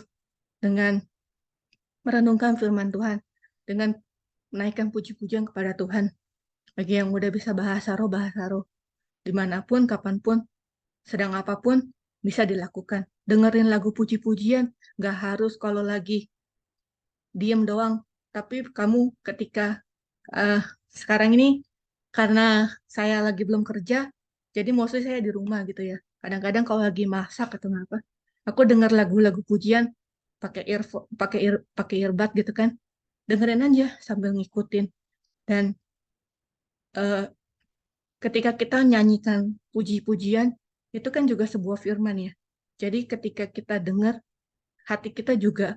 Speaker 2: dengan merenungkan firman Tuhan, dengan menaikkan puji-pujian kepada Tuhan. Bagi yang udah bisa bahasa roh, dimanapun, kapanpun, sedang apapun, bisa dilakukan. Dengerin lagu puji-pujian, gak harus kalau lagi diem doang, tapi kamu ketika sekarang ini, karena saya lagi belum kerja, jadi mostly saya di rumah gitu ya. Kadang-kadang kalau lagi masak atau apa, aku dengar lagu-lagu pujian pakai earbud gitu kan, dengerin aja sambil ngikutin. Dan ketika kita nyanyikan puji-pujian, itu kan juga sebuah firman ya. Jadi ketika kita dengar, hati kita juga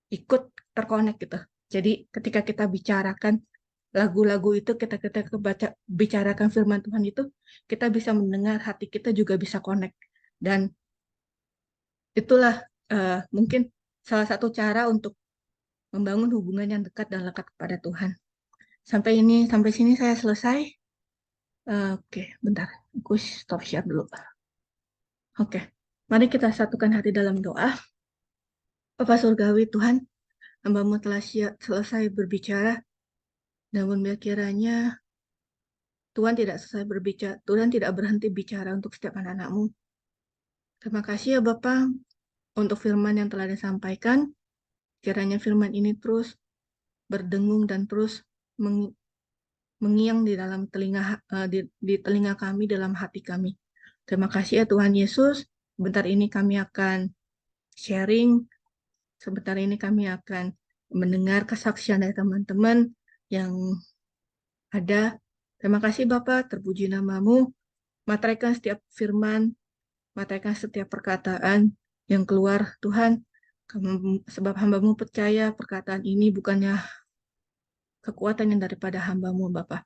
Speaker 2: ikut terkonek gitu. Jadi ketika kita bicarakan lagu-lagu itu, kita bicarakan firman Tuhan itu, kita bisa mendengar, hati kita juga bisa connect. Dan itulah mungkin salah satu cara untuk membangun hubungan yang dekat dan lekat kepada Tuhan. Sampai sini saya selesai. Oke, bentar. Aku stop share dulu. Oke, mari kita satukan hati dalam doa. Bapa Surgawi Tuhan, hamba-Mu telah selesai berbicara, namun kiranya Tuhan tidak selesai berbicara, Tuhan tidak berhenti bicara untuk setiap anak-anak-Mu. Terima kasih ya Bapak untuk firman yang telah disampaikan. Kiranya firman ini terus berdengung dan terus mengiang di dalam telinga kami, dalam hati kami. Terima kasih ya Tuhan Yesus. Sebentar ini kami akan sharing. Sebentar ini kami akan mendengar kesaksian dari teman-teman yang ada. Terima kasih Bapak, terpuji nama-Mu. Materaikan setiap firman Mataikan setiap perkataan yang keluar, Tuhan, sebab hamba-Mu percaya perkataan ini bukannya kekuatan yang daripada hamba-Mu, Bapa.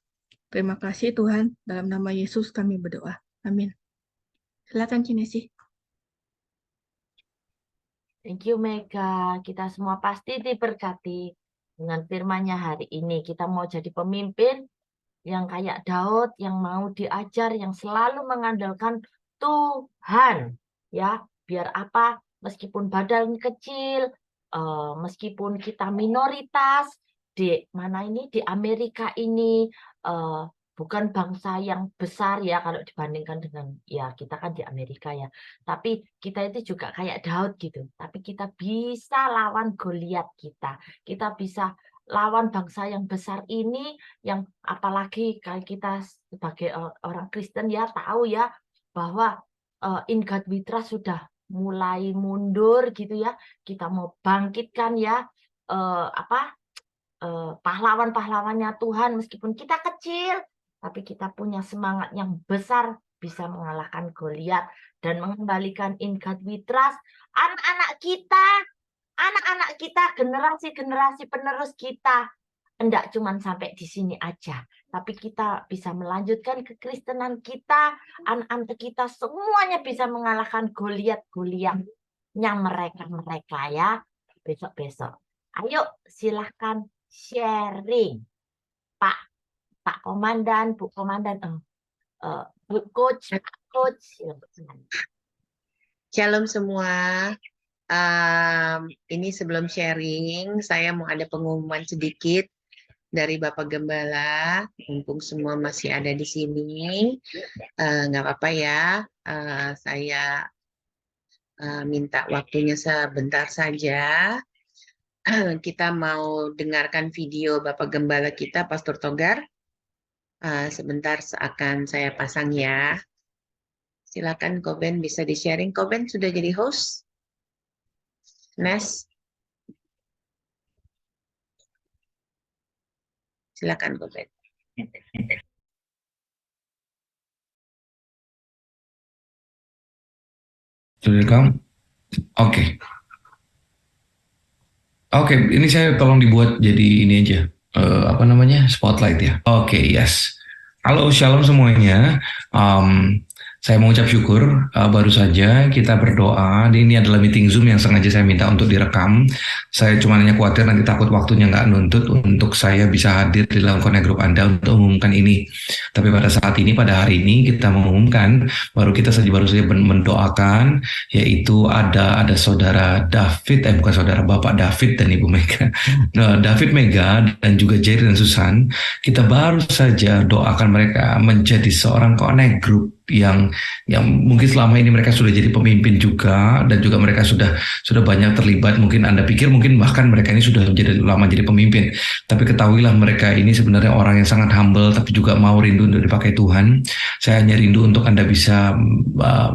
Speaker 2: Terima kasih Tuhan, dalam nama Yesus kami berdoa. Amin. Silakan Cinesi.
Speaker 5: Thank you Mega. Kita semua pasti diberkati dengan firman-Nya hari ini. Kita mau jadi pemimpin yang kayak Daud, yang mau diajar, yang selalu mengandalkan Tuhan. Ya, biar apa? Meskipun badan kecil, meskipun kita minoritas, di mana ini di Amerika ini bukan bangsa yang besar ya kalau dibandingkan dengan ya kita kan di Amerika ya. Tapi kita itu juga kayak Daud gitu. Tapi kita bisa lawan Goliat kita. Kita bisa lawan bangsa yang besar ini, yang apalagi kalau kita sebagai orang Kristen ya tahu ya bahwa In God We Trust sudah mulai mundur gitu ya. Kita mau bangkitkan ya pahlawan-pahlawannya Tuhan, meskipun kita kecil tapi kita punya semangat yang besar, bisa mengalahkan Goliat dan mengembalikan In God We Trust. Anak-anak kita, generasi-generasi penerus kita, enggak cuma sampai di sini aja, tapi kita bisa melanjutkan kekristenan kita. Anak-anak kita semuanya bisa mengalahkan Goliat-Goliatnya mereka ya besok-besok. Ayo silahkan sharing, Pak Komandan, Bu Komandan, Bu Coach,
Speaker 7: Shalom semua. Ini sebelum sharing, saya mau ada pengumuman sedikit dari Bapak Gembala. Mumpung semua masih ada di sini, nggak apa-apa ya. Saya minta waktunya sebentar saja. Kita mau dengarkan video Bapak Gembala kita, Pastor Togar. Sebentar akan saya pasang ya. Silakan Koben bisa di-sharing. Koben sudah jadi host? Nes? Silakan Koben.
Speaker 8: Sudah rekam? Oke. Oke, ini saya tolong dibuat jadi ini aja. Spotlight ya. Oke, yes. Halo, shalom semuanya. Saya mengucap syukur, baru saja kita berdoa. Ini adalah meeting Zoom yang sengaja saya minta untuk direkam. Saya cuma hanya khawatir nanti takut waktunya nggak nuntut untuk saya bisa hadir di dalam connect group Anda untuk mengumumkan ini. Tapi pada saat ini, pada hari ini kita mengumumkan, baru saja mendoakan, yaitu ada saudara David, bukan saudara Bapak David dan Ibu Mega. Nah, David, Mega, dan juga Jerry dan Susan, kita baru saja doakan mereka menjadi seorang connect group yang mungkin selama ini mereka sudah jadi pemimpin juga, dan juga mereka sudah banyak terlibat. Mungkin Anda pikir mungkin bahkan mereka ini sudah lama jadi pemimpin, tapi ketahuilah mereka ini sebenarnya orang yang sangat humble, tapi juga mau rindu untuk dipakai Tuhan. Saya hanya rindu untuk Anda bisa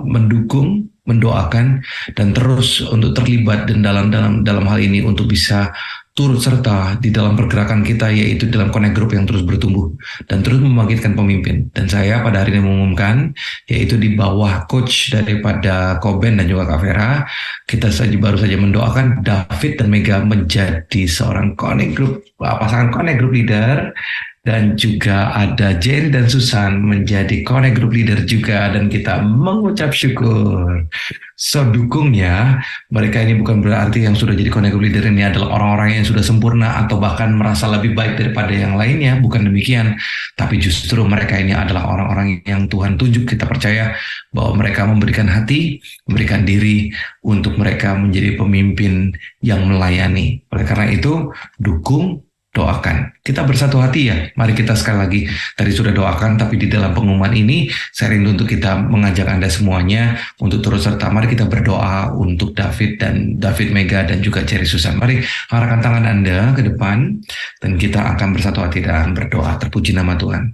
Speaker 8: mendukung, mendoakan, dan terus untuk terlibat dan dalam hal ini untuk bisa turut serta di dalam pergerakan kita, yaitu dalam connect group yang terus bertumbuh dan terus membangkitkan pemimpin. Dan saya pada hari ini mengumumkan, yaitu di bawah coach daripada Koben dan juga Kak Vera, kita baru saja mendoakan David dan Mega menjadi seorang connect group, pasangan connect group leader, dan juga ada Jerry dan Susan menjadi connect group leader juga, dan kita mengucap syukur. So, dukungnya, mereka ini bukan berarti yang sudah jadi connect group leader ini adalah orang-orang yang sudah sempurna atau bahkan merasa lebih baik daripada yang lainnya, bukan demikian. Tapi justru mereka ini adalah orang-orang yang Tuhan tunjuk. Kita percaya bahwa mereka memberikan hati, memberikan diri untuk mereka menjadi pemimpin yang melayani. Oleh karena itu, dukung, doakan. Kita bersatu hati ya. Mari kita sekali lagi, tadi sudah doakan, tapi di dalam pengumuman ini saya rindu untuk kita mengajak Anda semuanya untuk turut serta. Mari kita berdoa untuk David, Mega, dan juga Jerry Susan. Mari arahkan tangan Anda ke depan dan kita akan bersatu hati dan berdoa. Terpuji nama Tuhan.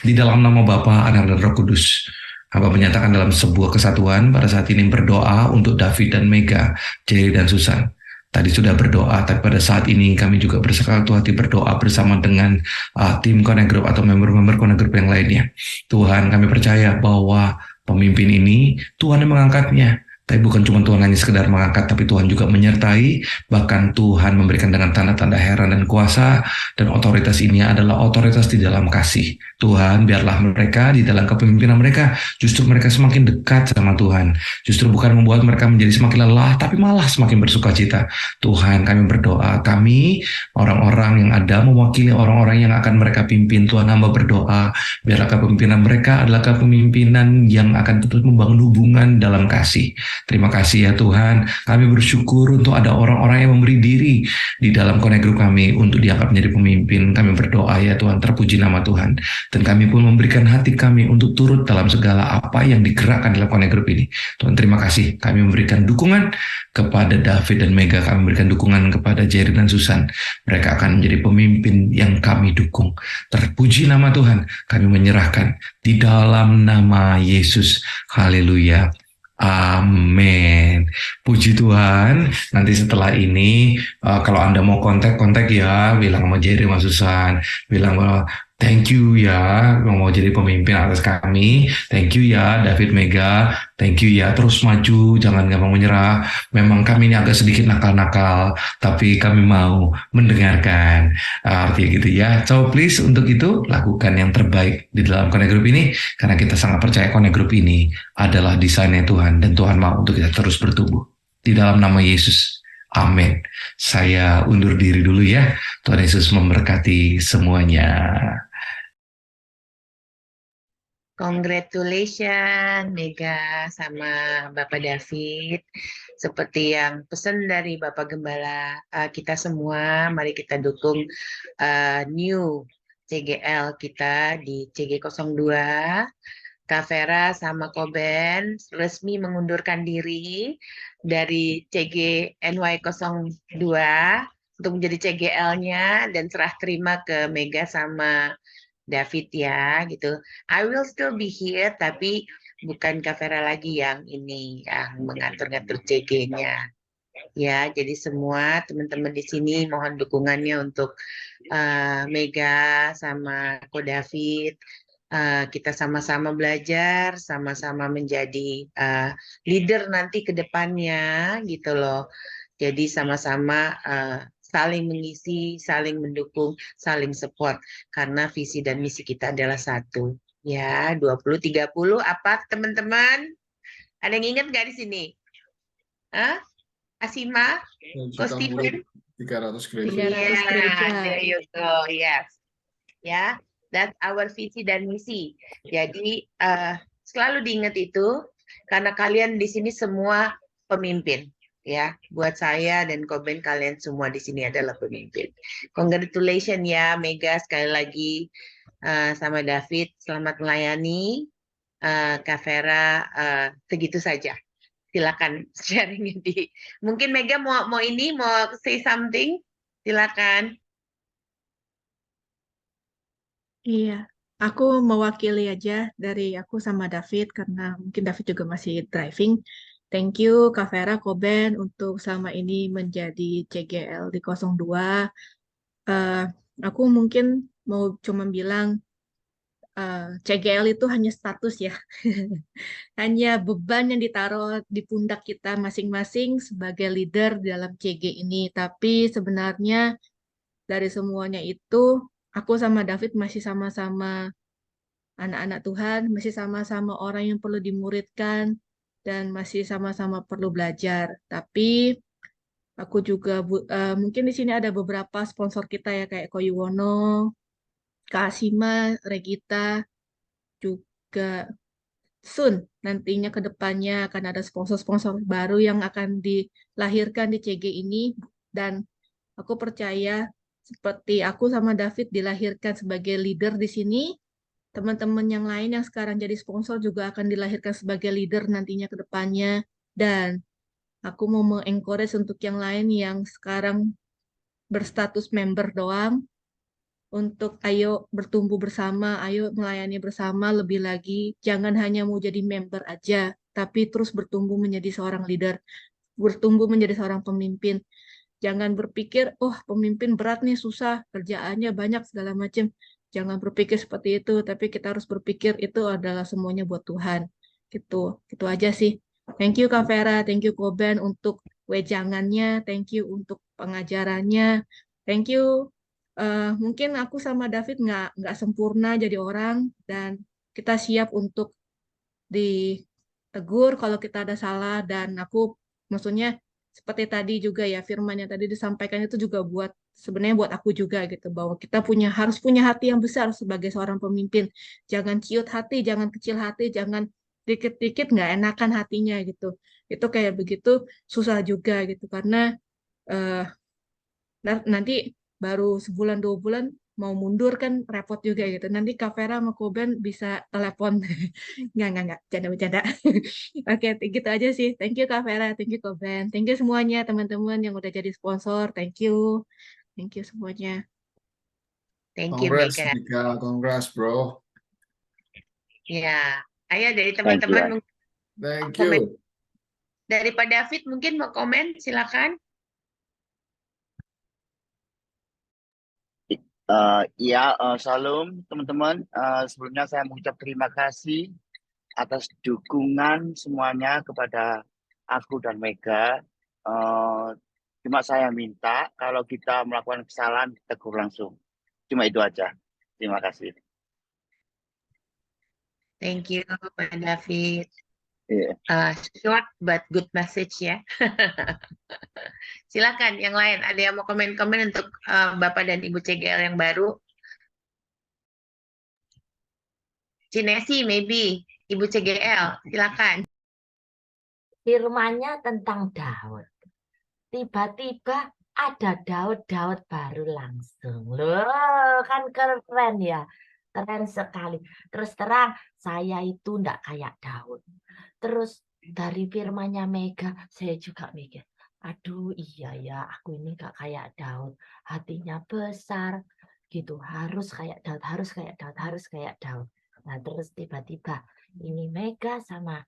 Speaker 8: Di dalam nama Bapa, Anak, dan Roh Kudus, Hamba menyatakan dalam sebuah kesatuan pada saat ini berdoa untuk David dan Mega, Jerry dan Susan. Tadi sudah berdoa, tapi pada saat ini kami juga bersatu hati berdoa bersama dengan tim Connect Group atau member-member Connect Group yang lainnya. Tuhan, kami percaya bahwa Pemimpin ini Tuhan yang mengangkatnya. Tapi bukan cuma Tuhan hanya sekedar mengangkat, tapi Tuhan juga menyertai. Bahkan Tuhan memberikan dengan tanda-tanda heran dan kuasa. Dan otoritas ini adalah otoritas di dalam kasih. Tuhan, biarlah mereka di dalam kepemimpinan mereka, justru mereka semakin dekat sama Tuhan. Justru bukan membuat mereka menjadi semakin lelah, tapi malah semakin bersuka cita. Tuhan, kami berdoa. Kami, orang-orang yang ada, mewakili orang-orang yang akan mereka pimpin. Tuhan, hamba berdoa. Biarlah kepemimpinan mereka adalah kepemimpinan yang akan terus membangun hubungan dalam kasih. Terima kasih ya Tuhan, kami bersyukur untuk ada orang-orang yang memberi diri di dalam Connect Group kami untuk diangkat menjadi pemimpin. Kami berdoa ya Tuhan, terpuji nama Tuhan. Dan kami pun memberikan hati kami untuk turut dalam segala apa yang digerakkan dalam Connect Group ini. Tuhan terima kasih, kami memberikan dukungan kepada David dan Mega, kami memberikan dukungan kepada Jerry dan Susan. Mereka akan menjadi pemimpin yang kami dukung. Terpuji nama Tuhan, kami menyerahkan di dalam nama Yesus. Haleluya. Amin. Puji Tuhan. Nanti setelah ini, kalau Anda mau kontak ya, bilang sama Jerry, sama Susan, bilang thank you ya, mau jadi pemimpin atas kami. Thank you ya, David, Mega. Thank you ya, terus maju, jangan gampang menyerah. Memang kami ini agak sedikit nakal-nakal, tapi kami mau mendengarkan. Artinya gitu ya. So please untuk itu, lakukan yang terbaik di dalam Connect Group ini, karena kita sangat percaya Connect Group ini adalah desainnya Tuhan, dan Tuhan mau untuk kita terus bertumbuh. Di dalam nama Yesus. Amin. Saya undur diri dulu ya. Tuhan Yesus memberkati semuanya.
Speaker 7: Congratulations Mega sama Bapak David. Seperti yang pesan dari Bapak Gembala, kita semua mari kita dukung new CGL kita di CG02. Kak Vera sama Koben resmi mengundurkan diri dari CG NY02 untuk menjadi CGL-nya dan serah terima ke Mega sama David ya gitu. I will still be here tapi bukan Kak Vera lagi yang ini yang mengatur-ngatur CG-nya. Ya, jadi semua teman-teman di sini mohon dukungannya untuk Mega sama Ko David. Kita sama-sama belajar, sama-sama menjadi leader nanti ke depannya gitu loh. Jadi sama-sama saling mengisi, saling mendukung, saling support karena visi dan misi kita adalah satu. Ya, 20-30 apa teman-teman? Ada yang ingat nggak di sini? Asima? Ko Steven?
Speaker 1: 300 gereja.
Speaker 2: 300 gereja.
Speaker 7: There you go, yes. Ya, that's our visi dan misi. Jadi selalu diingat itu karena kalian di sini semua pemimpin. Ya, buat saya dan Koben kalian semua di sini adalah pemimpin. Congratulations ya Mega sekali lagi sama David, selamat melayani. Kak Vera, segitu saja. Silakan sharing di. Mungkin Mega mau say something? Silakan.
Speaker 2: Iya, aku mewakili aja dari aku sama David karena mungkin David juga masih driving. Thank you Kak Vera, Koben untuk selama ini menjadi CGL di 02. Aku mungkin mau cuma bilang CGL itu hanya status ya. Hanya beban yang ditaruh di pundak kita masing-masing sebagai leader dalam CG ini. Tapi sebenarnya dari semuanya itu aku sama David masih sama-sama anak-anak Tuhan, masih sama-sama orang yang perlu dimuridkan, dan masih sama-sama perlu belajar. Tapi aku juga mungkin di sini ada beberapa sponsor kita ya kayak Koyuwono, Kak Asima, Regita, juga Sun. Nantinya ke depannya akan ada sponsor-sponsor baru yang akan dilahirkan di CG ini. Dan aku percaya seperti aku sama David dilahirkan sebagai leader di sini, teman-teman yang lain yang sekarang jadi sponsor juga akan dilahirkan sebagai leader nantinya ke depannya. Dan aku mau mengencourage untuk yang lain yang sekarang berstatus member doang, untuk ayo bertumbuh bersama, ayo melayani bersama lebih lagi. Jangan hanya mau jadi member aja, tapi terus bertumbuh menjadi seorang leader, bertumbuh menjadi seorang pemimpin. Jangan berpikir, oh pemimpin berat nih, susah, kerjaannya banyak, segala macam. Jangan berpikir seperti itu, tapi kita harus berpikir itu adalah semuanya buat Tuhan. Gitu aja sih. Thank you Kak Vera, thank you Koben untuk wejangannya, thank you untuk pengajarannya, thank you. Mungkin aku sama David nggak sempurna jadi orang, dan kita siap untuk ditegur kalau kita ada salah. Dan aku maksudnya seperti tadi juga ya, firman yang tadi disampaikan itu juga sebenarnya buat aku juga gitu, bahwa kita harus punya hati yang besar sebagai seorang pemimpin. Jangan ciut hati, jangan kecil hati, jangan dikit-dikit nggak enakan hatinya gitu. Itu kayak begitu susah juga gitu, karena eh, nanti baru sebulan 2 bulan mau mundur kan repot juga gitu. Nanti Kak Vera sama Koben bisa telepon. Nggak, bercanda. Oke, gitu aja sih. Thank you Kak Vera, thank you Koben. Thank you semuanya teman-teman yang udah jadi sponsor. Thank you. Thank you semuanya.
Speaker 9: Thank you,
Speaker 1: Congrats,
Speaker 9: Mega.
Speaker 1: Mika. Congrats, bro.
Speaker 9: Ya, ayo dari
Speaker 10: Thank you.
Speaker 9: teman-teman
Speaker 1: Thank
Speaker 9: komen.
Speaker 1: you.
Speaker 9: Dari Pak David mungkin mau komen, silakan.
Speaker 10: Shalom teman-teman. Sebelumnya saya mengucap terima kasih atas dukungan semuanya kepada aku dan Mega. Cuma saya minta kalau kita melakukan kesalahan tegur langsung. Cuma itu aja. Terima kasih.
Speaker 9: Thank you, Pak David.
Speaker 10: Iya.
Speaker 9: Short but good message ya. Silakan yang lain. Ada yang mau komen-komen untuk Bapak dan Ibu CGL yang baru? Cinesi, maybe. Ibu CGL, silakan.
Speaker 5: Firmannya tentang Daud. Tiba-tiba ada Daud baru langsung. Loh, kan keren ya. Keren sekali. Terus terang, saya itu enggak kayak Daud. Terus dari firmannya Mega, saya juga mikir, aduh iya ya, aku ini enggak kayak Daud. Hatinya besar, gitu. Harus kayak Daud, harus kayak Daud, harus kayak Daud. Nah, terus tiba-tiba ini Mega sama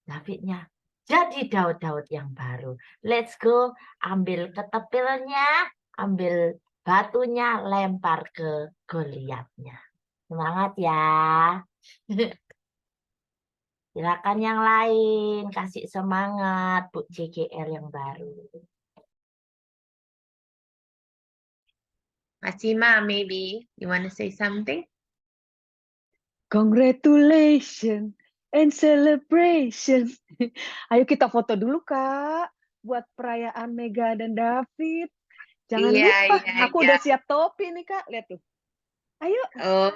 Speaker 5: Davidnya jadi Daud yang baru. Let's go, ambil ketepilnya, ambil batunya, lempar ke Goliatnya. Semangat ya. Silakan yang lain, kasih semangat Bu CGR yang baru.
Speaker 9: Masima, maybe you want to say something?
Speaker 3: Congratulations and celebration. Ayo kita foto dulu, Kak, buat perayaan Mega dan David. Jangan
Speaker 9: Iya,
Speaker 3: lupa,
Speaker 9: iya,
Speaker 3: aku
Speaker 9: iya.
Speaker 3: udah siap topi nih, Kak. Lihat tuh. Ayo,
Speaker 9: Oh,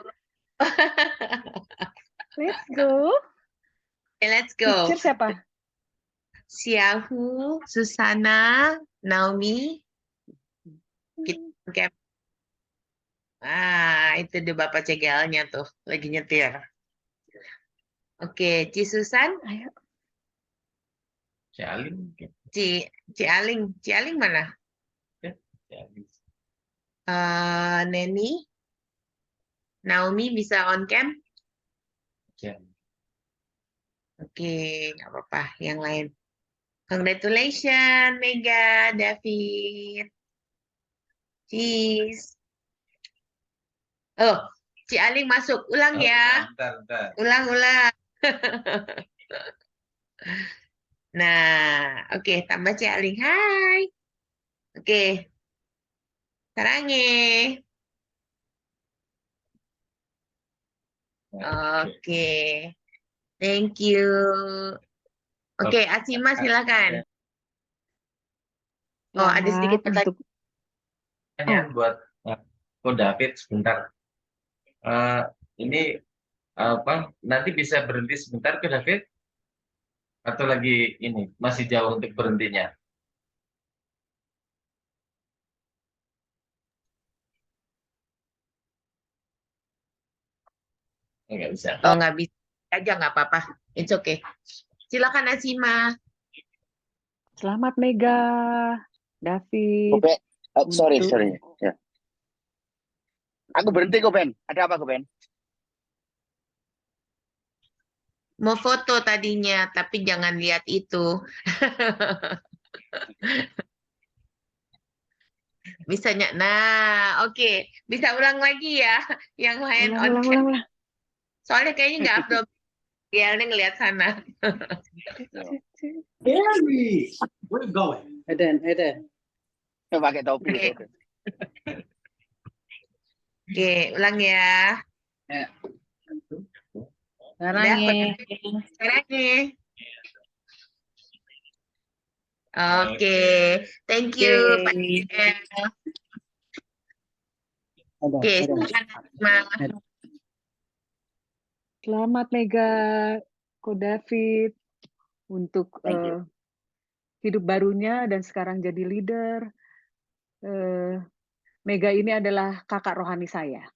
Speaker 3: let's go.
Speaker 9: let's go.
Speaker 3: Picture siapa?
Speaker 9: Xiaohu, Susana, Naomi. Oke. Itu deh Bapak CGL-nya tuh, lagi nyetir. Oke, Ci Susan,
Speaker 3: Ayo.
Speaker 8: Cialing.
Speaker 9: Ci Aling. Ci Aling mana? Neni, Naomi bisa on cam? Oke, nggak apa-apa. Yang lain. Congratulations, Mega, David. Cheese. Oh, Ci Aling masuk. Ulang ya. Ulang. Nah, oke, tambah Ci Aling. Hai. Oke. Sarange. Oke. Thank you. Oke, Asima silakan. Oh, ada sedikit pertanyaan.
Speaker 8: Pertanyaan buat Ko David sebentar. Ini apa? Nanti bisa berhenti sebentar Ko David? Atau lagi ini masih jauh untuk berhentinya? Nggak bisa.
Speaker 9: Oh, nggak bisa aja, nggak apa-apa. It's okay. Silakan Asima.
Speaker 3: Selamat Mega, David.
Speaker 10: Koben, sorry.
Speaker 3: Untuk-
Speaker 10: Ya. Aku berhenti, Koben. Ada apa, Koben?
Speaker 9: Mau foto tadinya, tapi jangan lihat itu. Bisanya. Nah, oke. Bisa ulang lagi ya. Yang lain on cam.
Speaker 3: Ulang.
Speaker 9: Soalnya kayaknya nggak upload Ya, ini ngelihat sana.
Speaker 11: Harry, where you going?
Speaker 10: Eden. Pakai topi
Speaker 9: Oke,
Speaker 10: itu.
Speaker 9: oke, ulang ya. Udah, sekarang nih. Oke, thank you, Pak Ed. Oke, silakan Asma.
Speaker 3: Selamat Mega, Ko David, untuk
Speaker 10: Thank you.
Speaker 3: hidup barunya dan sekarang jadi leader. Mega ini adalah kakak rohani saya.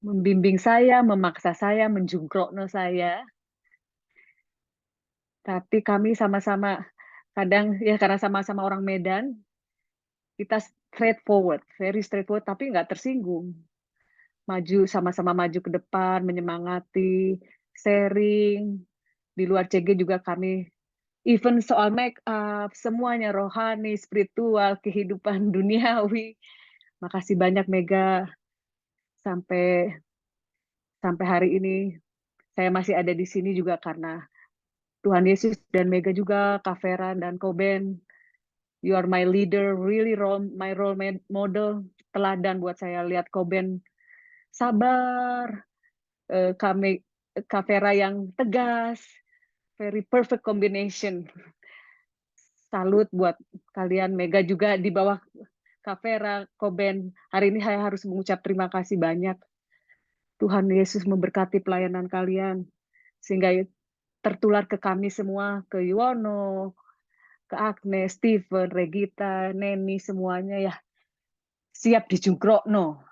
Speaker 3: Membimbing saya, memaksa saya, menjungkrokno saya. Tapi kami sama-sama, kadang ya karena sama-sama orang Medan, kita straightforward, very straightforward, tapi nggak tersinggung. Sama-sama maju ke depan, menyemangati, sharing. Di luar CG juga kami, even soal make up, semuanya rohani, spiritual, kehidupan duniawi. Makasih banyak Mega, sampai hari ini saya masih ada di sini juga karena Tuhan Yesus dan Mega juga, Kak Vera dan Koben. You are my leader, really my role model, teladan buat saya. Lihat Koben sabar, Kak Vera yang tegas, very perfect combination. Salut buat kalian, Mega juga di bawah Kak Vera, Koben. Hari ini saya harus mengucap terima kasih banyak. Tuhan Yesus memberkati pelayanan kalian, sehingga tertular ke kami semua, ke Yuwono, ke Agnes, Steven, Regita, Neni, semuanya ya siap dijungkrokno.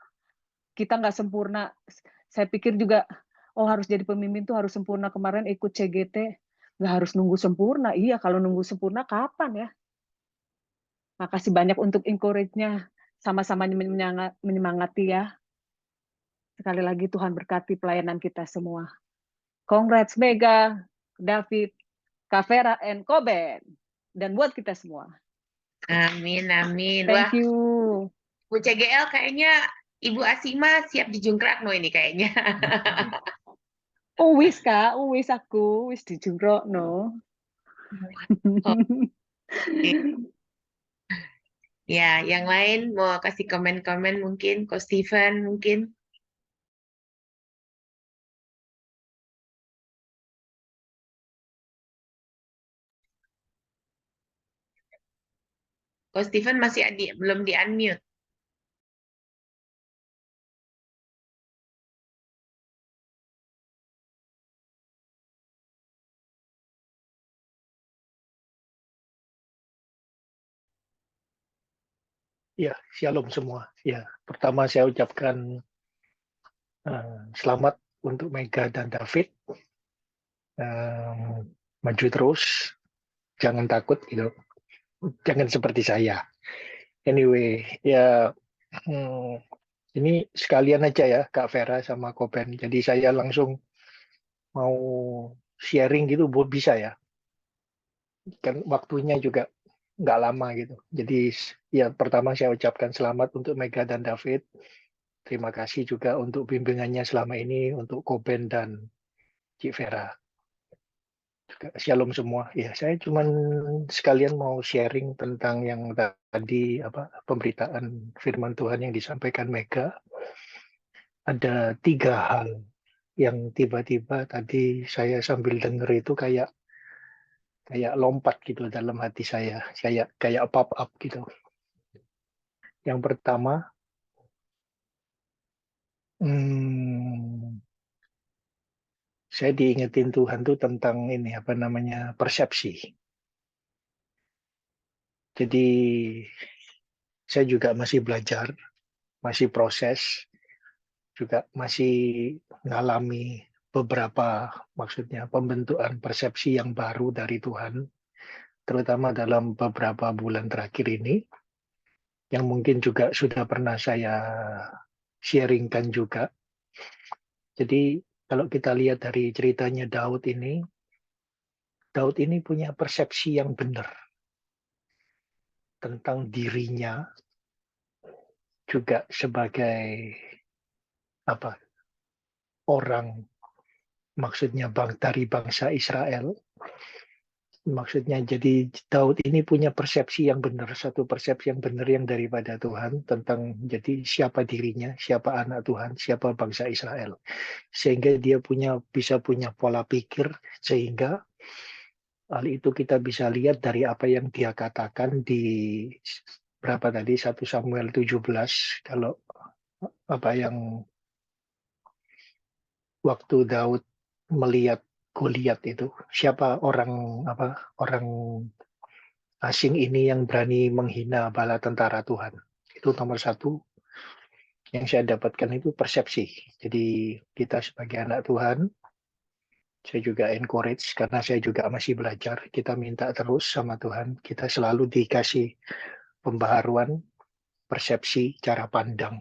Speaker 3: Kita nggak sempurna. Saya pikir juga, harus jadi pemimpin tuh harus sempurna. Kemarin ikut CGT, nggak harus nunggu sempurna. Iya, kalau nunggu sempurna kapan ya? Makasih banyak untuk encourage-nya. Sama-sama menyemangati ya. Sekali lagi Tuhan berkati pelayanan kita semua. Congrats Mega, David, Kak Vera, and Koben. Dan buat kita semua.
Speaker 9: Amin, amin. Wah,
Speaker 3: Thank you.
Speaker 9: Bu CGL kayaknya Ibu Asima siap dijungkrak no ini kayaknya.
Speaker 3: Wis Kak, wis aku, wis dijungkrokno.
Speaker 9: Ya, yang lain mau kasih komen-komen mungkin, Ko Steven mungkin. Ko Steven masih belum di-unmute.
Speaker 11: Ya, shalom semua. Ya, pertama saya ucapkan selamat untuk Mega dan David. Maju terus, jangan takut gitu. Jangan seperti saya. Anyway, ya ini sekalian aja ya Kak Vera sama Koben. Jadi saya langsung mau sharing gitu, bisa ya. Kan waktunya juga nggak lama gitu. Jadi ya pertama saya ucapkan selamat untuk Mega dan David. Terima kasih juga untuk bimbingannya selama ini untuk Koben dan Cik Vera. Shalom semua. Ya, saya cuman sekalian mau sharing tentang yang tadi pemberitaan firman Tuhan yang disampaikan Mega. Ada 3 hal yang tiba-tiba tadi saya sambil dengar itu kayak lompat gitu dalam hati saya, kayak pop up gitu. Yang pertama, saya diingetin Tuhan tuh tentang ini persepsi. Jadi saya juga masih belajar, masih proses, juga masih mengalami beberapa pembentukan persepsi yang baru dari Tuhan, terutama dalam beberapa bulan terakhir ini, yang mungkin juga sudah pernah saya sharingkan juga. Jadi kalau kita lihat dari ceritanya Daud ini punya persepsi yang benar tentang dirinya, juga sebagai orang maksudnya dari bangsa Israel. Maksudnya jadi Daud ini punya persepsi yang benar, satu persepsi yang benar yang daripada Tuhan tentang jadi siapa dirinya, siapa anak Tuhan, siapa bangsa Israel. Sehingga dia bisa punya pola pikir, sehingga hal itu kita bisa lihat dari apa yang dia katakan di berapa tadi 1 Samuel 17, kalau apa yang waktu Daud melihat Goliat itu, siapa orang asing ini yang berani menghina bala tentara Tuhan. Itu nomor satu yang saya dapatkan itu persepsi. Jadi kita sebagai anak Tuhan, saya juga encourage karena saya juga masih belajar. Kita minta terus sama Tuhan, kita selalu dikasih pembaharuan persepsi, cara pandang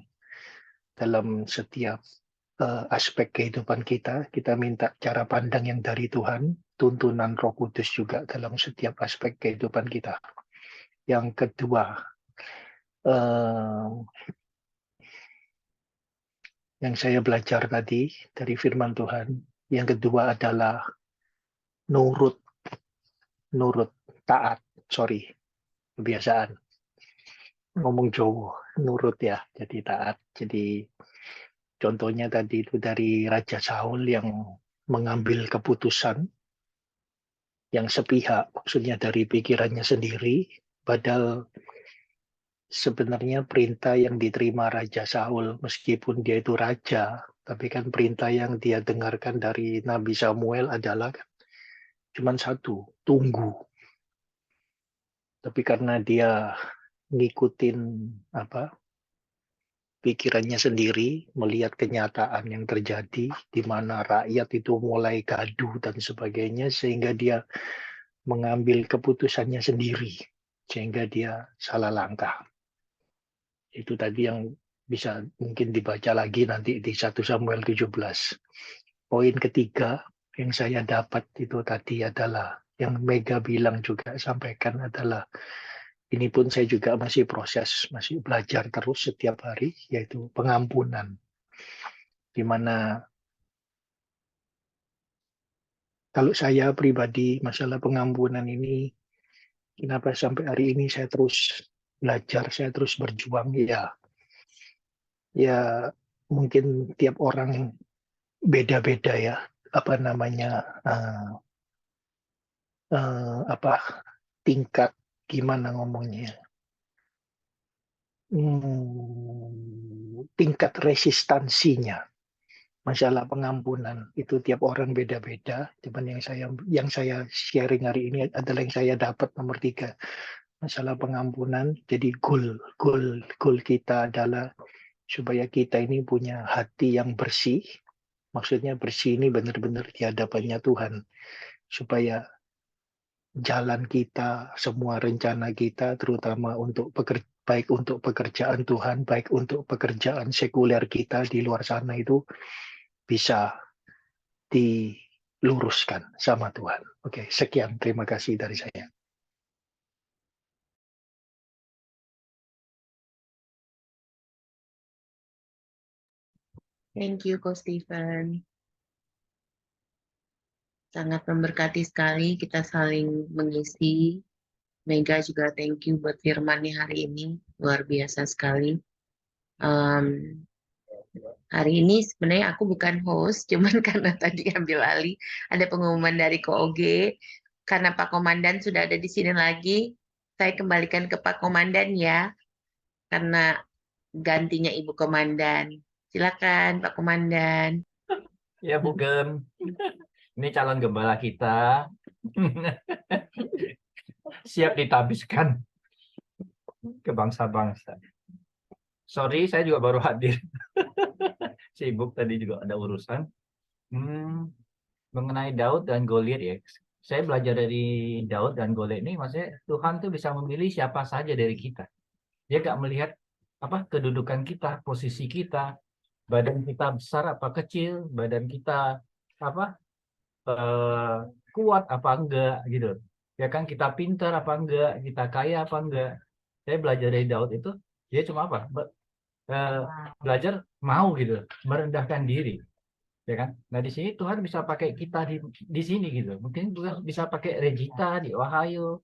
Speaker 11: dalam setiap aspek kehidupan kita. Kita minta cara pandang yang dari Tuhan, tuntunan Roh Kudus juga dalam setiap aspek kehidupan kita. Yang kedua, yang saya belajar tadi dari firman Tuhan, yang kedua adalah nurut, taat, kebiasaan. Ngomong Jawa, nurut ya, jadi taat. Jadi contohnya tadi itu dari Raja Saul yang mengambil keputusan yang sepihak, maksudnya dari pikirannya sendiri, padahal sebenarnya perintah yang diterima Raja Saul, meskipun dia itu raja, tapi kan perintah yang dia dengarkan dari Nabi Samuel adalah cuma satu, tunggu. Tapi karena dia ngikutin pikirannya sendiri, melihat kenyataan yang terjadi, di mana rakyat itu mulai gaduh dan sebagainya, sehingga dia mengambil keputusannya sendiri, sehingga dia salah langkah. Itu tadi yang bisa mungkin dibaca lagi nanti di 1 Samuel 17. Poin ketiga yang saya dapat itu tadi adalah, yang Mega bilang juga sampaikan adalah, ini pun saya juga masih proses, masih belajar terus setiap hari, yaitu pengampunan. Di mana kalau saya pribadi, masalah pengampunan ini, kenapa sampai hari ini saya terus belajar, saya terus berjuang, ya mungkin tiap orang beda-beda ya, tingkat gimana ngomongnya, tingkat resistansinya masalah pengampunan itu tiap orang beda-beda. Cuman yang saya sharing hari ini adalah yang saya dapat nomor 3, masalah pengampunan. Jadi goal kita adalah supaya kita ini punya hati yang bersih. Maksudnya bersih ini benar-benar di hadapannya Tuhan, supaya jalan kita, semua rencana kita, terutama baik untuk pekerjaan Tuhan, baik untuk pekerjaan sekuler kita di luar sana, itu bisa diluruskan sama Tuhan. Oke, sekian. Terima kasih dari saya.
Speaker 9: Thank you, Coach Stephen. Sangat memberkati sekali, kita saling mengisi. Mega juga thank you buat firman-nya hari ini, luar biasa sekali. Hari ini sebenarnya aku bukan host, cuman karena tadi ambil alih, ada pengumuman dari KOG, karena Pak Komandan sudah ada di sini lagi, saya kembalikan ke Pak Komandan ya, karena gantinya Ibu Komandan. Silakan Pak Komandan.
Speaker 12: Ya Bu Gem, ini calon gembala kita. Siap ditabiskan ke bangsa-bangsa. Sorry, saya juga baru hadir. Sibuk tadi juga ada urusan. Mengenai Daud dan Goliat ya. Saya belajar dari Daud dan Goliat ini, maksudnya Tuhan tuh bisa memilih siapa saja dari kita. Dia gak melihat kedudukan kita, posisi kita, badan kita besar apa kecil, badan kita kuat apa enggak gitu. Ya kan, kita pintar apa enggak, kita kaya apa enggak. Saya belajar dari Daud itu, dia cuma belajar mau gitu, merendahkan diri. ya kan? Nah di sini Tuhan bisa pakai kita di sini gitu. Mungkin Tuhan bisa pakai Regita di Ohio,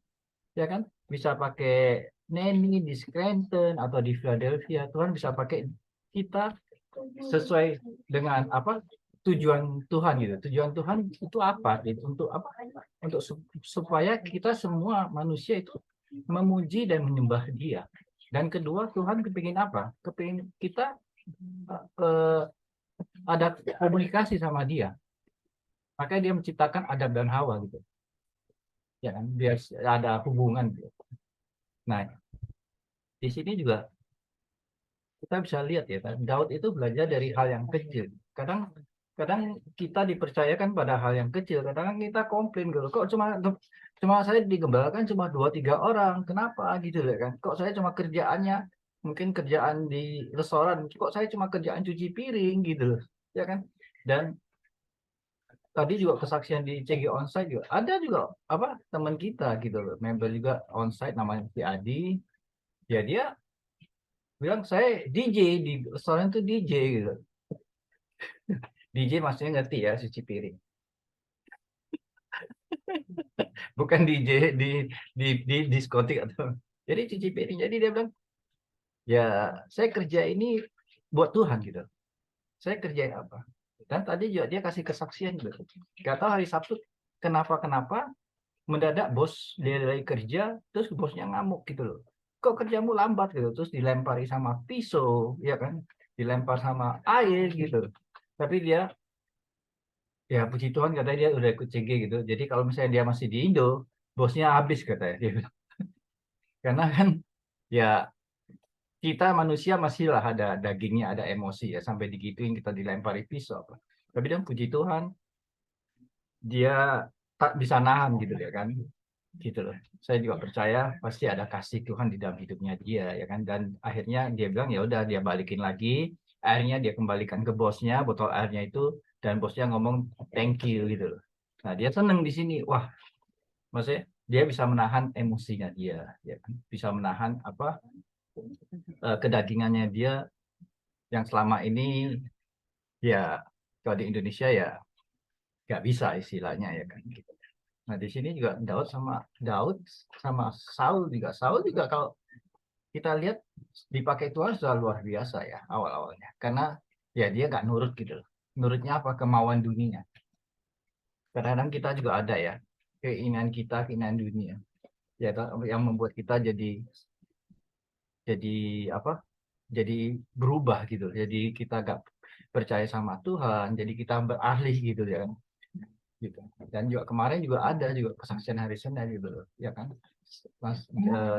Speaker 12: ya kan? Bisa pakai Neni di Scranton atau di Philadelphia. Tuhan bisa pakai kita sesuai dengan apa tujuan Tuhan gitu. Tujuan Tuhan itu apa? Gitu. Untuk apa? Untuk supaya kita semua manusia itu memuji dan menyembah Dia. Dan kedua, Tuhan kepingin apa? Kepingin kita ada komunikasi sama Dia. Makanya Dia menciptakan Adam dan Hawa gitu. Ya kan? Biar ada hubungan gitu. Nah, di sini juga kita bisa lihat ya kan, Daud itu belajar dari hal yang kecil. Kadang kita dipercayakan pada hal yang kecil, kadang kita komplain gitu, kok cuma saya digembalakan cuma 2-3 orang, kenapa gitu ya kan? Kok saya cuma kerjaannya mungkin kerjaan di restoran, kok saya cuma kerjaan cuci piring gitu loh, ya kan? Dan tadi juga kesaksian di CG Onsite juga ada juga apa teman kita gitu loh, member juga onsite namanya si Adi, ya dia bilang saya DJ di restoran itu DJ gitu. DJ maksudnya ngerti ya, cuci piring. Bukan DJ di diskotik atau. Jadi cuci piring. Jadi dia bilang, ya saya kerja ini buat Tuhan gitu. Saya kerjain apa? Dan tadi juga dia kasih kesaksian gitu. Gak tahu hari Sabtu kenapa mendadak bos dia lagi kerja, terus bosnya ngamuk gitu loh. Kok kerjamu lambat gitu, terus dilempari sama pisau, ya kan? Dilempar sama air gitu. Tapi dia, ya puji Tuhan katanya dia udah ikut CG gitu. Jadi kalau misalnya dia masih di Indo, bosnya habis katanya. Dia bilang. Karena kan ya kita manusia masihlah ada dagingnya, ada emosi ya. Sampai digituin kita dilempari pisau. Tapi dan puji Tuhan, dia tak bisa nahan gitu ya kan. Gitu loh. Saya juga percaya pasti ada kasih Tuhan di dalam hidupnya dia ya kan, dan akhirnya dia bilang ya udah dia balikin lagi, akhirnya dia kembalikan ke bosnya botol airnya itu, dan bosnya ngomong thank you gitu loh. Nah dia seneng di sini, wah maksudnya dia bisa menahan emosinya dia ya kan, bisa menahan apa kedagingannya dia yang selama ini ya kalau di Indonesia ya nggak bisa istilahnya ya kan gitu. Nah, di sini juga Daud sama Saul juga kalau kita lihat dipakai Tuhan sudah luar biasa ya awal-awalnya. Karena ya dia nggak nurut gitu loh. Nurutnya apa? Kemauan dunia. Kadang-kadang kita juga ada ya keinginan dunia. Ya yang membuat kita jadi apa? Jadi berubah gitu. Jadi kita nggak percaya sama Tuhan, jadi kita beralih gitu ya kan. Gitu. Dan juga kemarin juga ada juga kesaksian hari Senin gitu ya kan, Mas,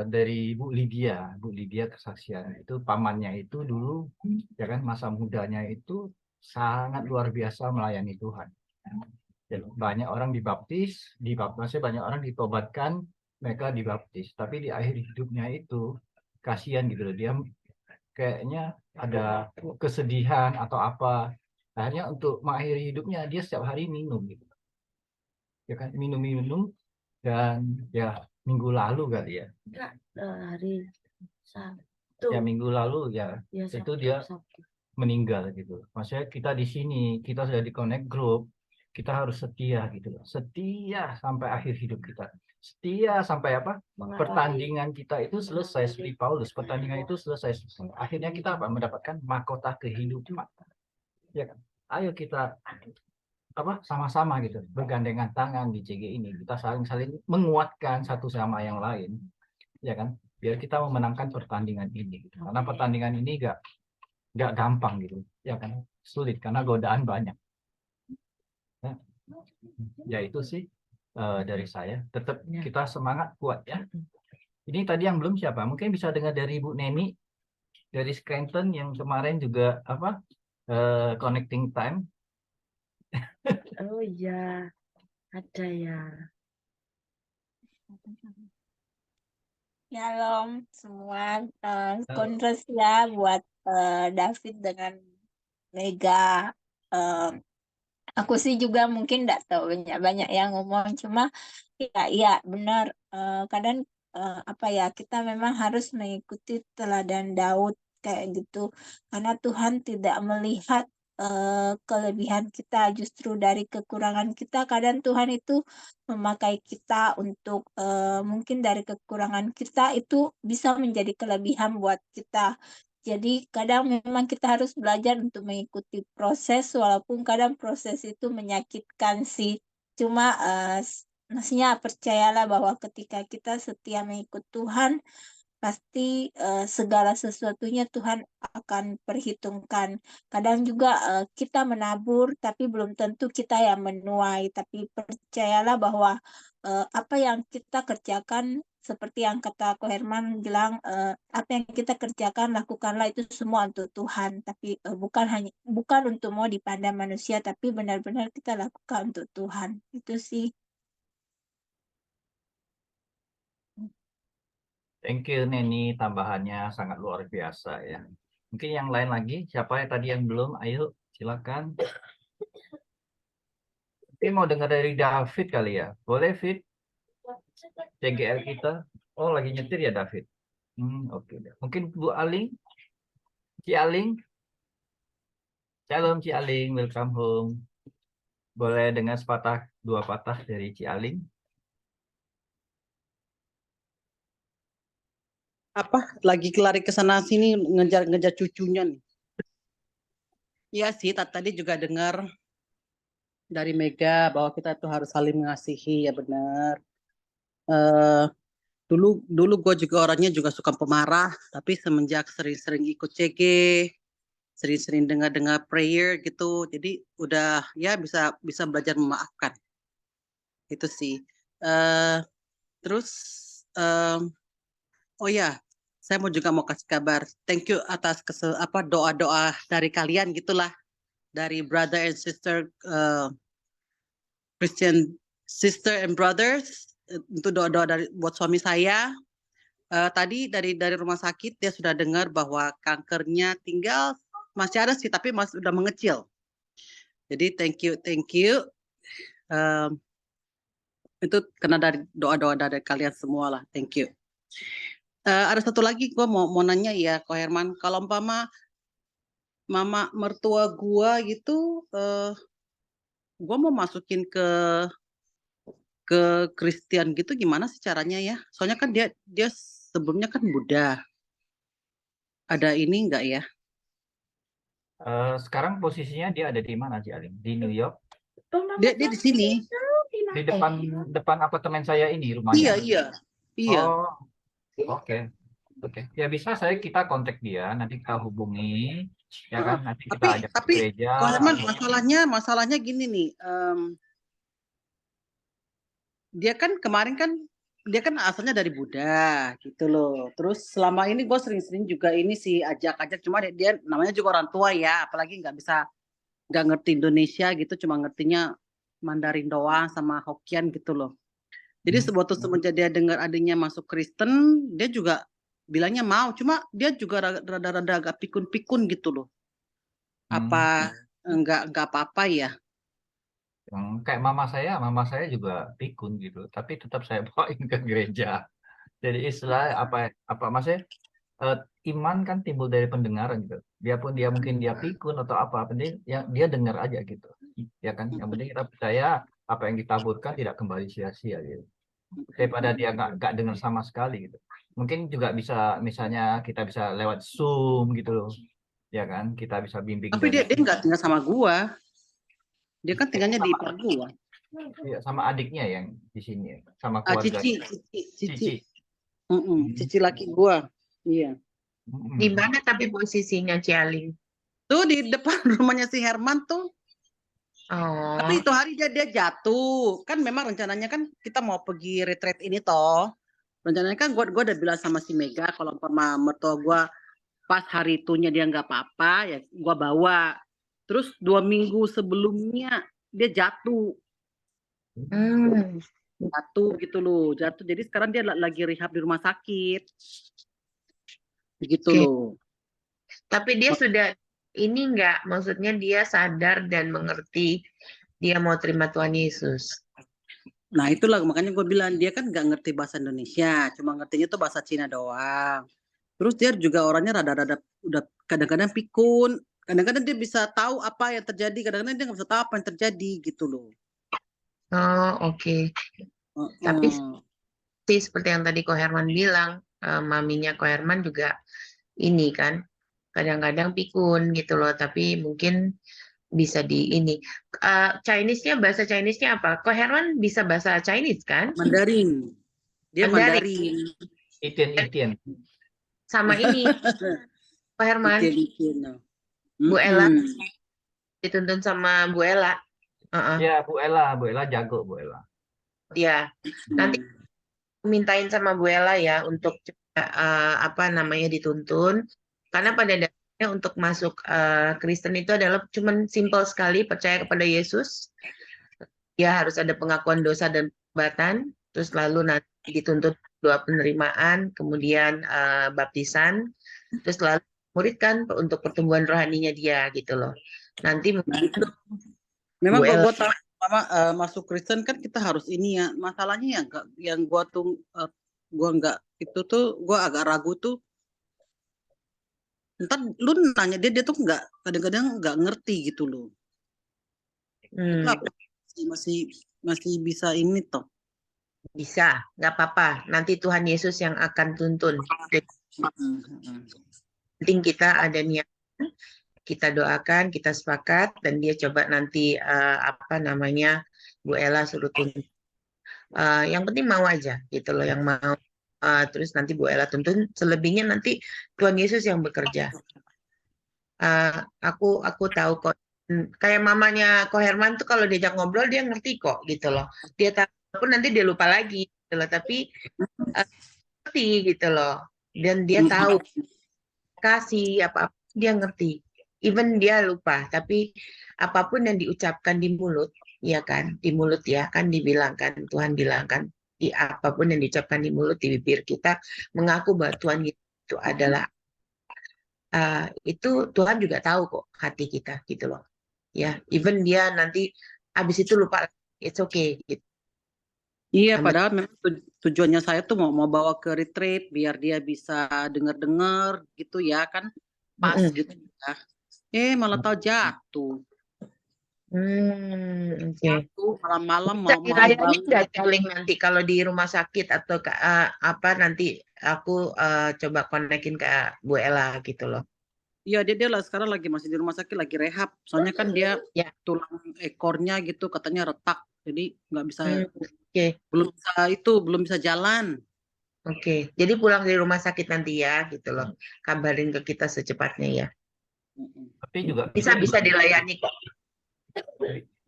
Speaker 12: dari Bu Lydia kesaksian itu pamannya itu dulu ya kan masa mudanya itu sangat luar biasa melayani Tuhan. Ya, banyak orang maksudnya banyak orang ditobatkan, mereka dibaptis, tapi di akhir hidupnya itu kasihan gitu loh, dia kayaknya ada kesedihan atau apa, akhirnya untuk mengakhiri hidupnya dia setiap hari minum gitu ya kan, minum dan ya minggu lalu kali ya
Speaker 5: Hari Sabtu.
Speaker 12: ya minggu lalu ya,
Speaker 5: Ya,
Speaker 12: itu
Speaker 5: Sabtu,
Speaker 12: dia
Speaker 5: Sabtu.
Speaker 12: meninggal gitu. Maksudnya kita di sini kita sudah di connect group, kita harus setia gitu loh, setia sampai akhir hidup kita, setia sampai apa pertandingan kita itu selesai, seperti Paulus pertandingan itu selesai, akhirnya kita apa mendapatkan mahkota kehidupan ya kan. Ayo kita apa sama-sama gitu bergandengan tangan di CG ini, kita saling menguatkan satu sama yang lain ya kan, biar kita memenangkan pertandingan ini gitu. Karena pertandingan ini nggak gampang gitu ya kan, sulit karena godaan banyak ya itu sih dari saya. Tetap kita semangat kuat ya. Ini tadi yang belum siapa, mungkin bisa dengar dari Bu Neni dari Scranton yang kemarin juga apa connecting time.
Speaker 5: Oh iya, ada ya.
Speaker 13: Shalom semua, kongres ya buat David dengan Mega. Aku sih juga mungkin nggak tahu banyak yang ngomong, cuma ya benar. Kadang apa ya, kita memang harus mengikuti teladan Daud kayak gitu, karena Tuhan tidak melihat kelebihan kita, justru dari kekurangan kita kadang Tuhan itu memakai kita untuk mungkin dari kekurangan kita itu bisa menjadi kelebihan buat kita. Jadi kadang memang kita harus belajar untuk mengikuti proses walaupun kadang proses itu menyakitkan sih. Cuma maksudnya percayalah bahwa ketika kita setia mengikut Tuhan, pasti segala sesuatunya Tuhan akan perhitungkan. Kadang juga kita menabur, tapi belum tentu kita yang menuai. Tapi percayalah bahwa apa yang kita kerjakan, seperti yang kata Ko Herman bilang, apa yang kita kerjakan lakukanlah itu semua untuk Tuhan. Tapi bukan untuk mau dipandang manusia, tapi benar-benar kita lakukan untuk Tuhan. Itu sih.
Speaker 12: Thank you Neni, tambahannya sangat luar biasa ya. Mungkin yang lain lagi, siapa yang tadi yang belum? Ayo silakan. Mungkin mau dengar dari David kali ya. Boleh Fit? CGL kita. Oh lagi nyetir ya David. Oke. Mungkin Bu Aling? Ci Aling? Shalom Ci Aling, welcome home. Boleh dengar sepatah, dua patah dari Ci Aling?
Speaker 14: Lagi lari ke sana sini ngejar cucunya nih. Iya sih, tadi juga dengar dari Mega bahwa kita tuh harus saling mengasihi, ya benar. Dulu gue juga orangnya juga suka pemarah, tapi semenjak sering-sering ikut CG, sering-sering dengar prayer gitu, jadi udah ya bisa belajar memaafkan. Itu sih. Terus oh ya, saya juga mau kasih kabar. Thank you atas doa-doa dari kalian gitulah, dari brother and sister, Christian sister and brothers, untuk doa-doa buat suami saya. Tadi dari rumah sakit dia sudah dengar bahwa kankernya tinggal masih ada sih, tapi masih udah mengecil. Jadi thank you. Itu karena dari doa-doa dari kalian semua lah. Thank you. Ada satu lagi gue mau nanya ya, Ko Herman, kalau umpama mama mertua gue gitu, gue mau masukin ke Kristen gitu, gimana sih caranya ya? Soalnya kan dia sebelumnya kan Buddha. Ada ini enggak ya?
Speaker 12: Sekarang posisinya dia ada di mana Ci Aling? Di New York?
Speaker 14: Dia di sini.
Speaker 12: Di depan apartemen saya ini rumahnya.
Speaker 14: Iya.
Speaker 12: Oh, oke. Ya bisa kita kontak dia, nanti kita hubungi, ya kan? Nanti kita ajak ke gereja.
Speaker 14: Ko Herman, masalahnya gini nih. Dia kan kemarin kan dia kan asalnya dari Buddha gitu loh. Terus selama ini gue sering-sering juga ini sih ajak-ajak, cuma dia namanya juga orang tua ya, apalagi nggak ngerti Indonesia gitu, cuma ngertinya Mandarin doang sama Hokkien gitu loh. Jadi waktu semenjak dia dengar adiknya masuk Kristen, dia juga bilangnya mau, cuma dia juga rada-rada agak pikun-pikun gitu loh. Apa enggak apa-apa ya?
Speaker 12: Kayak mama saya juga pikun gitu, tapi tetap saya bawain ke gereja. Jadi istilah apa maksudnya, iman kan timbul dari pendengaran gitu. Biarpun dia mungkin dia pikun atau apa, penting ya dia dengar aja gitu, ya kan. Yang penting kita percaya apa yang ditaburkan tidak kembali sia-sia gitu. Daripada dia nggak dengar sama sekali gitu. Mungkin juga bisa, misalnya kita bisa lewat Zoom gitu loh, ya kan. Kita bisa bimbing.
Speaker 14: Tapi dia nggak tinggal sama gua. Dia kan tinggalnya di ipar gua.
Speaker 12: Iya, sama adiknya yang di sini, sama keluarga.
Speaker 14: Cici. Cici laki gua. Iya.
Speaker 9: Di mana tapi posisinya Ci Aling?
Speaker 14: Tuh di depan rumahnya si Herman tuh.
Speaker 9: Oh.
Speaker 14: Tapi itu hari dia jatuh. Kan memang rencananya kan kita mau pergi retreat ini toh. Rencananya kan gua udah bilang sama si Mega kalau mertua gua pas hari itunya dia nggak apa-apa ya gua bawa. Terus 2 minggu sebelumnya dia jatuh. Jatuh gitu loh. Jadi sekarang dia lagi rehab di rumah sakit. Begitu loh.
Speaker 9: Tapi dia sudah ini enggak, maksudnya dia sadar dan mengerti dia mau terima Tuhan Yesus.
Speaker 14: Nah itulah makanya gue bilang dia kan nggak ngerti bahasa Indonesia, cuma ngertinya tuh bahasa Cina doang. Terus dia juga orangnya rada-rada udah kadang-kadang pikun. Kadang-kadang dia bisa tahu apa yang terjadi, kadang-kadang dia nggak bisa tahu apa yang terjadi gitu loh.
Speaker 9: Oh, oke. Tapi
Speaker 14: Heeh.
Speaker 9: sih seperti yang tadi Ko Herman bilang, maminya Ko Herman juga ini kan kadang-kadang pikun gitu loh, tapi mungkin bisa di ini. Chinese-nya, bahasa Chinese-nya apa? Ko Herman bisa bahasa Chinese kan?
Speaker 14: Mandarin. Dia
Speaker 9: Mandarin.
Speaker 14: Mandarin.
Speaker 12: Itien.
Speaker 9: Sama ini, Ko Herman,
Speaker 14: Itien.
Speaker 9: Bu Ella
Speaker 14: Mm-mm.
Speaker 9: dituntun sama Bu Ella.
Speaker 12: Ya, Bu Ella jago Bu Ella.
Speaker 9: Ya, nanti mintain sama Bu Ella ya untuk apa namanya dituntun, karena pada dasarnya untuk masuk Kristen itu adalah cuman simple sekali percaya kepada Yesus. Ya harus ada pengakuan dosa dan pertobatan, terus lalu nanti dituntut doa penerimaan, kemudian baptisan, terus lalu muridkan untuk pertumbuhan rohaninya dia gitu loh. Nanti mungkin
Speaker 14: Memang
Speaker 9: Bu
Speaker 14: kalau
Speaker 9: Ella
Speaker 14: gue tahu masuk Kristen kan kita harus ini ya. Masalahnya yang gue tuh gue nggak itu tuh gue agak ragu tuh. Ntar lu nanya dia tuh nggak kadang-kadang nggak ngerti gitu loh. Itu apa masih bisa ini toh.
Speaker 9: Bisa, nggak apa-apa. Nanti Tuhan Yesus yang akan tuntun. Penting kita ada niat, kita doakan, kita sepakat, dan dia coba nanti apa namanya Bu Ella suruh tuntun. Yang penting mau aja gitu loh, yang mau. Terus nanti Bu Ella tuntun. Selebihnya nanti Tuhan Yesus yang bekerja. Aku tahu kok. Kayak mamanya Ko Herman tuh kalau diajak ngobrol dia ngerti kok gitu loh. Dia tahu pun nanti dia lupa lagi gitu loh. Tapi ngerti gitu loh. Dan dia tahu kasih apa dia ngerti. Even dia lupa, tapi apapun yang diucapkan di mulut, ya kan, di mulut ya kan dibilangkan, Tuhan bilangkan, di apapun yang diucapkan di mulut, di bibir kita mengaku bahwa Tuhan itu adalah itu Tuhan juga tahu kok hati kita gitu loh. Ya, even dia nanti habis itu lupa, it's okay gitu.
Speaker 14: Iya, padahal memang tujuannya saya tuh mau bawa ke retreat biar dia bisa dengar-dengar gitu ya kan pas gitu ya. Malah tahu jatuh.
Speaker 9: Oke.
Speaker 14: Malam-malam
Speaker 9: Bisa
Speaker 14: mau
Speaker 9: dilayani nggak Caling nanti kalau di rumah sakit atau apa nanti aku coba konekin ke Bu Ella gitu loh.
Speaker 14: Iya, dia lah sekarang masih di rumah sakit lagi rehab. Soalnya kan dia tulang ekornya gitu katanya retak. Jadi nggak bisa belum bisa jalan.
Speaker 9: Oke. Jadi pulang dari rumah sakit nanti ya gitu loh. Kabarin ke kita secepatnya ya.
Speaker 12: Tapi juga
Speaker 9: bisa dilayani kok.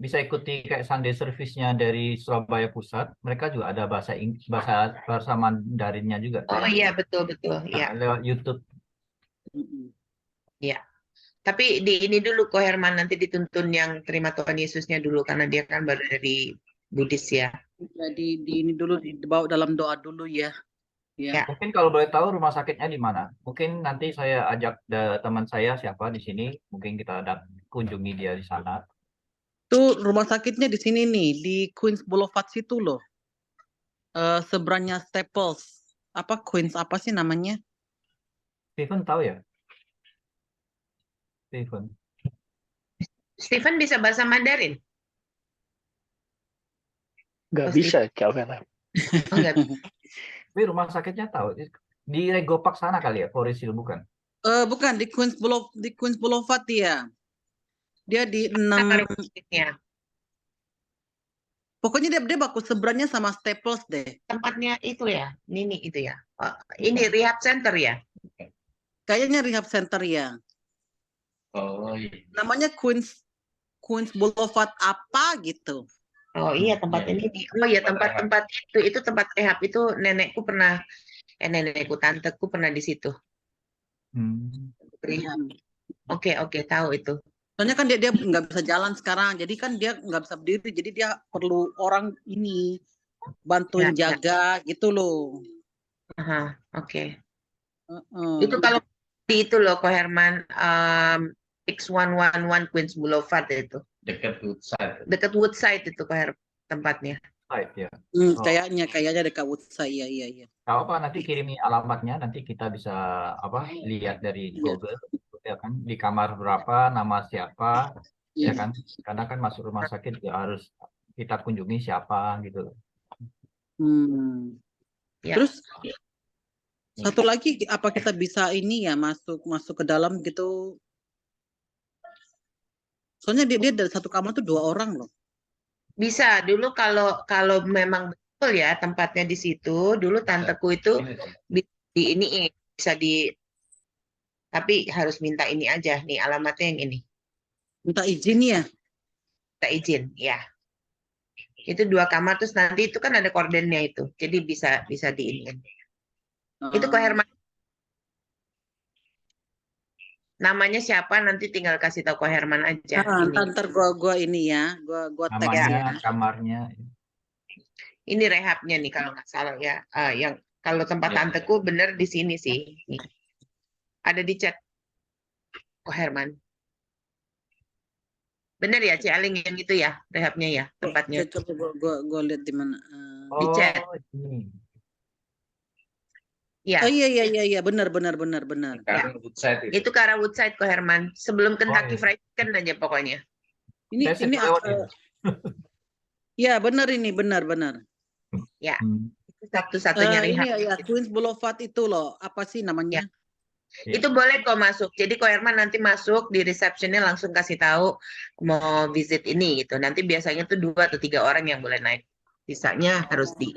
Speaker 12: Bisa ikuti kayak Sunday service-nya dari Surabaya Pusat. Mereka juga ada bahasa Mandarinnya juga.
Speaker 9: Oh iya betul ya.
Speaker 12: Lewat YouTube.
Speaker 9: Ya. Tapi di ini dulu Ko Herman nanti dituntun yang terima Tuhan Yesusnya dulu karena dia kan baru dari Buddhis ya.
Speaker 14: Jadi di ini dulu dibawa dalam doa dulu ya.
Speaker 12: Ya. Mungkin kalau boleh tahu rumah sakitnya di mana? Mungkin nanti saya ajak teman saya siapa di sini, mungkin kita kunjungi dia di sana.
Speaker 14: Tuh rumah sakitnya di sini nih di Queens Boulevard situ loh. Seberangnya Staples. Apa Queens apa sih namanya?
Speaker 12: Steven tahu ya?
Speaker 9: Steven bisa bahasa Mandarin?
Speaker 11: Nggak bisa, Kak Vera.
Speaker 12: Tapi rumah sakitnya tahu. Di Regopak sana kali ya, Forest Hill bukan?
Speaker 14: Bukan, di Queens Boulevard dia. Dia di 6. Pokoknya dia baku seberangnya sama Staples deh.
Speaker 9: Tempatnya itu ya, Nini itu ya. Ini rehab center ya?
Speaker 14: Kayaknya rehab center ya.
Speaker 8: Oh iya.
Speaker 14: Namanya Queens Boulevard apa gitu.
Speaker 9: Oh iya tempat ini. Oh iya tempat itu tempat rehab itu nenekku pernah tanteku pernah di situ. Rehab. Oke, tahu itu.
Speaker 14: Soalnya kan dia nggak bisa jalan sekarang, jadi kan dia nggak bisa berdiri, jadi dia perlu orang ini bantuin jaga gitu loh.
Speaker 9: Oke. Itu kalau di itu loh Ko Herman 6111 Queens Boulevard itu.
Speaker 8: Dekat Woodside.
Speaker 9: Dekat Woodside itu Ko Herman tempatnya.
Speaker 12: Ya.
Speaker 14: Kayaknya dekat Woodside iya.
Speaker 12: Kalau apa nanti kirimi alamatnya nanti kita bisa lihat dari Google. ya kan, di kamar berapa, nama siapa, ya
Speaker 14: Iya.
Speaker 12: kan? Karena kan masuk rumah sakit ya harus kita kunjungi siapa gitu loh.
Speaker 14: Hmm.
Speaker 9: Ya.
Speaker 14: Terus satu lagi, apa kita bisa ini ya masuk ke dalam gitu? Soalnya dia dari satu kamar tuh 2 orang loh.
Speaker 9: Bisa dulu kalau memang betul ya tempatnya di situ, dulu tanteku itu ini bisa tapi harus minta ini aja nih alamatnya yang ini.
Speaker 14: Minta izin ya?
Speaker 9: Minta izin, ya. Itu 2 kamar terus nanti itu kan ada kordennya itu, jadi bisa diinin. Itu Ko Herman. Namanya siapa nanti tinggal kasih tahu Ko Herman aja.
Speaker 14: Ntar gua ini ya, gua tag
Speaker 12: Namanya,
Speaker 14: ya.
Speaker 12: kamarnya.
Speaker 9: Ini rehabnya nih kalau nggak salah ya. Yang kalau tempat tanteku bener di sini sih. Nih. Ada di chat Ko Herman. Bener ya Cialing yang itu ya rehabnya ya tempatnya.
Speaker 14: Coba gua lihat di mana.
Speaker 9: Di chat. Ya.
Speaker 14: Oh iya benar.
Speaker 9: Ya. Itu ke arah Woodside Ko Herman. Sebelum Kentucky Fried Chicken aja pokoknya.
Speaker 14: Ini ya benar ini benar.
Speaker 9: Ya. Itu satu-satunya
Speaker 14: Ini
Speaker 9: rehab.
Speaker 14: ya Queens Boulevard itu loh. Apa sih namanya?
Speaker 9: Itu boleh kok masuk. Jadi Ko Herman nanti masuk di receptionnya langsung kasih tahu mau visit ini gitu. Nanti biasanya tuh 2 atau 3 orang yang boleh naik. Sisanya harus di.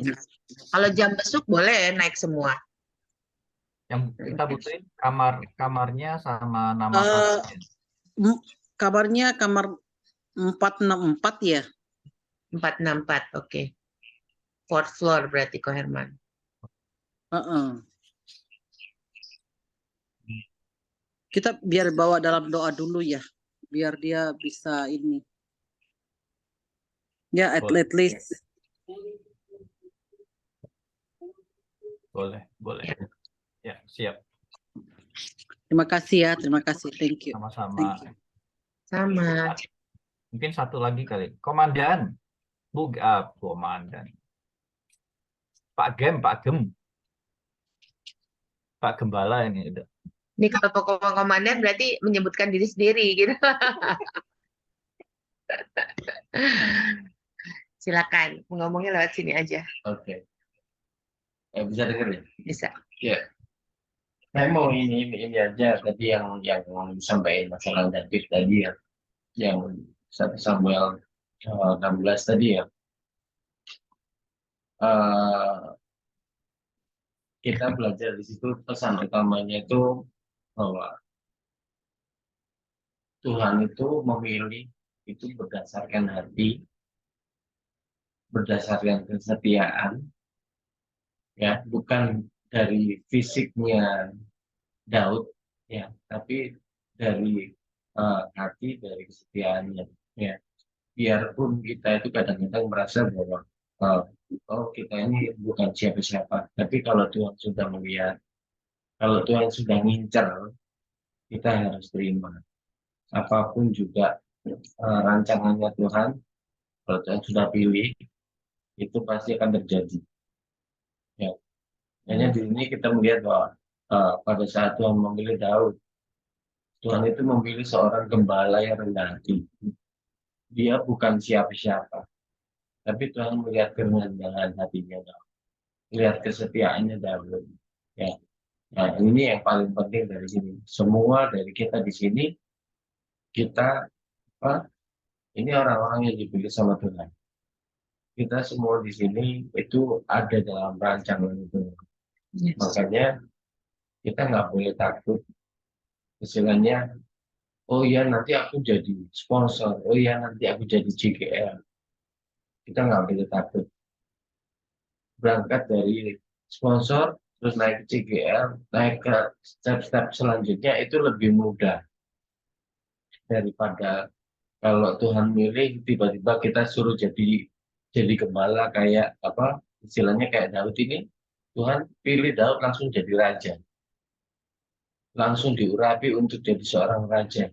Speaker 9: Kalau jam besuk boleh naik semua.
Speaker 12: Yang kita butuhin kamarnya sama nama
Speaker 14: Kamarnya kamar 464 ya?
Speaker 9: 464, oke. 4th floor berarti Ko Herman.
Speaker 14: Kita biar bawa dalam doa dulu ya, biar dia bisa ini. Ya, at least.
Speaker 12: Boleh. Ya, siap.
Speaker 14: Terima kasih ya, thank you.
Speaker 12: Sama-sama.
Speaker 9: Sama.
Speaker 12: Mungkin satu lagi kali. Komandan. Komandan. Pak Gem. Pak Gembala ini udah.
Speaker 9: Ini kalau komandan berarti menyebutkan diri sendiri gitu. Silakan, ngomongnya lewat sini aja.
Speaker 15: Oke. Bisa dengar ya?
Speaker 9: Bisa.
Speaker 15: Ya. Saya mau ini aja tadi yang disampaikan masalah David tadi ya, yang 1 Samuel 16 tadi ya. Kita belajar di situ pesan utamanya itu bahwa Tuhan itu memilih itu berdasarkan hati, berdasarkan kesetiaan, ya bukan dari fisiknya Daud, ya, tapi dari hati, dari kesetiaannya, ya. Biarpun kita itu kadang-kadang merasa bahwa kita ini bukan siapa-siapa, tapi kalau Tuhan sudah melihat, kalau Tuhan sudah ngincer, kita harus terima. Apapun juga rancangannya Tuhan, kalau Tuhan sudah pilih, itu pasti akan terjadi. Ya. Hanya di sini kita melihat bahwa pada saat Tuhan memilih Daud, Tuhan itu memilih seorang gembala yang rendah hati. Dia bukan siapa-siapa, tapi Tuhan melihat kerendahan hatinya Daud, melihat kesetiaannya Daud. Ya. Nah, ini yang paling penting dari sini. Semua dari kita di sini, kita ini orang-orang yang dipilih sama Tuhan. Kita semua di sini itu ada dalam rancangan itu. Yes. Makanya kita nggak boleh takut. Istilahnya, oh ya nanti aku jadi sponsor, oh ya nanti aku jadi JGL. Kita nggak boleh takut. Berangkat dari sponsor, terus naik ke JGL, naik ke step-step selanjutnya itu lebih mudah daripada kalau Tuhan milih tiba-tiba kita suruh jadi gembala kayak apa istilahnya kayak Daud ini. Tuhan pilih Daud langsung jadi raja, langsung diurapi untuk jadi seorang raja.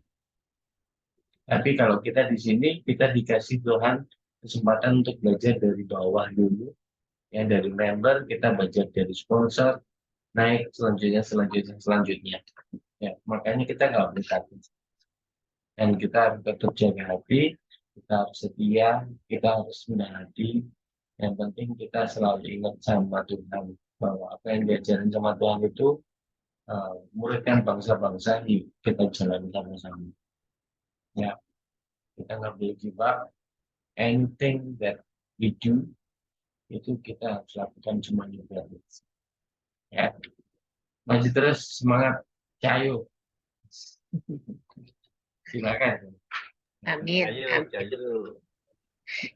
Speaker 15: Tapi kalau kita di sini kita dikasih Tuhan kesempatan untuk belajar dari bawah dulu, ya dari member kita belajar dari sponsor, naik selanjutnya. Ya, makanya kita nggak boleh takut. Dan kita harus tetap jaga hati, kita harus setia, kita harus menahati. Yang penting kita selalu ingat sama Tuhan, bahwa apa yang diajarin sama Tuhan itu muridkan bangsa-bangsa, kita jalan sama-sama. Ya, kita nggak boleh give up. Anything that we do, itu kita harus lakukan cuma juga. Ya, maju terus, semangat, cayo. Silakan.
Speaker 9: Amin.
Speaker 15: Cayo,
Speaker 9: Amin.
Speaker 15: cayo.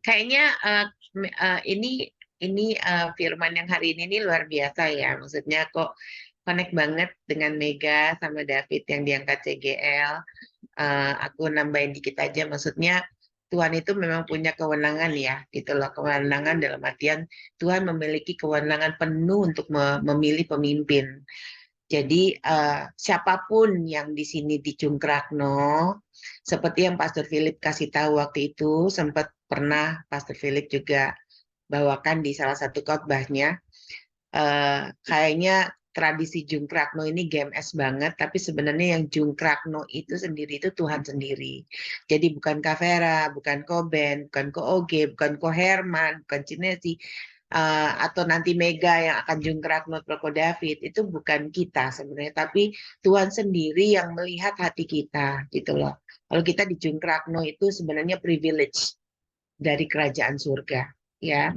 Speaker 9: Kayaknya ini firman yang hari ini luar biasa ya. Maksudnya kok connect banget dengan Mega sama David yang diangkat CGL. Aku nambahin dikit aja, maksudnya Tuhan itu memang punya kewenangan ya, gitu loh. Kewenangan dalam artian Tuhan memiliki kewenangan penuh untuk memilih pemimpin. Jadi siapapun yang di sini di Cungkrakno, seperti yang Pastor Philip kasih tahu waktu itu, sempat pernah Pastor Philip juga bawakan di salah satu khotbahnya, kayaknya tradisi Jungkrakno ini GMS banget, tapi sebenarnya yang Jungkrakno itu sendiri itu Tuhan sendiri. Jadi bukan Kak Vera, bukan Ko Ben, bukan Ko Oge, bukan Ko Herman, bukan Cinesi, atau nanti Mega yang akan Jungkrakno atau Ko David, itu bukan kita sebenarnya, tapi Tuhan sendiri yang melihat hati kita, gitu loh. Kalau kita di Jungkrakno itu sebenarnya privilege dari kerajaan surga, ya.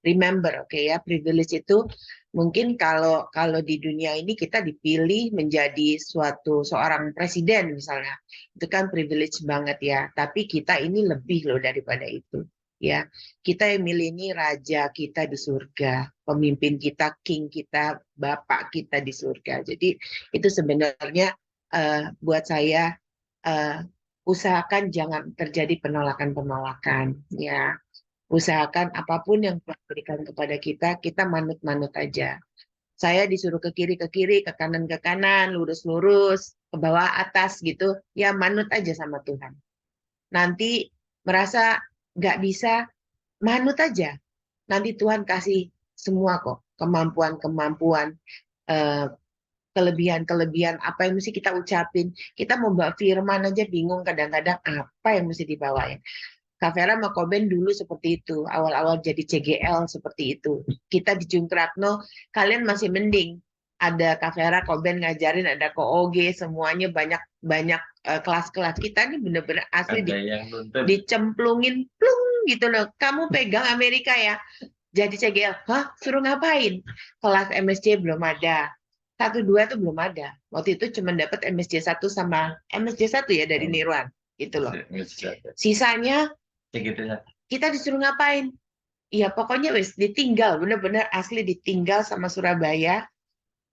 Speaker 9: Remember, oke ya, privilege itu mungkin kalau di dunia ini kita dipilih menjadi seorang presiden misalnya, itu kan privilege banget ya. Tapi kita ini lebih loh daripada itu, ya. Kita yang milih ini raja kita di surga, pemimpin kita, king kita, bapak kita di surga. Jadi itu sebenarnya buat saya usahakan jangan terjadi penolakan-penolakan, ya. Usahakan apapun yang Tuhan berikan kepada kita manut-manut aja. Saya disuruh ke kiri, ke kanan, lurus-lurus, ke bawah, atas gitu. Ya manut aja sama Tuhan. Nanti merasa nggak bisa, manut aja. Nanti Tuhan kasih semua kok. Kemampuan-kemampuan, kelebihan-kelebihan, apa yang mesti kita ucapin. Kita mau bawa firman aja bingung kadang-kadang apa yang mesti dibawain. Kak Vera sama Koben dulu seperti itu, awal-awal jadi CGL seperti itu. Kita di Jungkrakno, kalian masih mending. Ada Kak Vera, Koben ngajarin, ada Ko Oge, semuanya banyak kelas-kelas. Kita ini bener-bener asli dicemplungin, plung gitu loh. Kamu pegang Amerika ya, jadi CGL. Hah, suruh ngapain? Kelas MSC belum ada. 1, 2 itu belum ada. Waktu itu cuma dapat MSC 1 sama MSC 1 ya dari Nirwan. Gitu loh. Sisanya kita disuruh ngapain? Ya pokoknya wes ditinggal, bener-bener asli ditinggal sama Surabaya.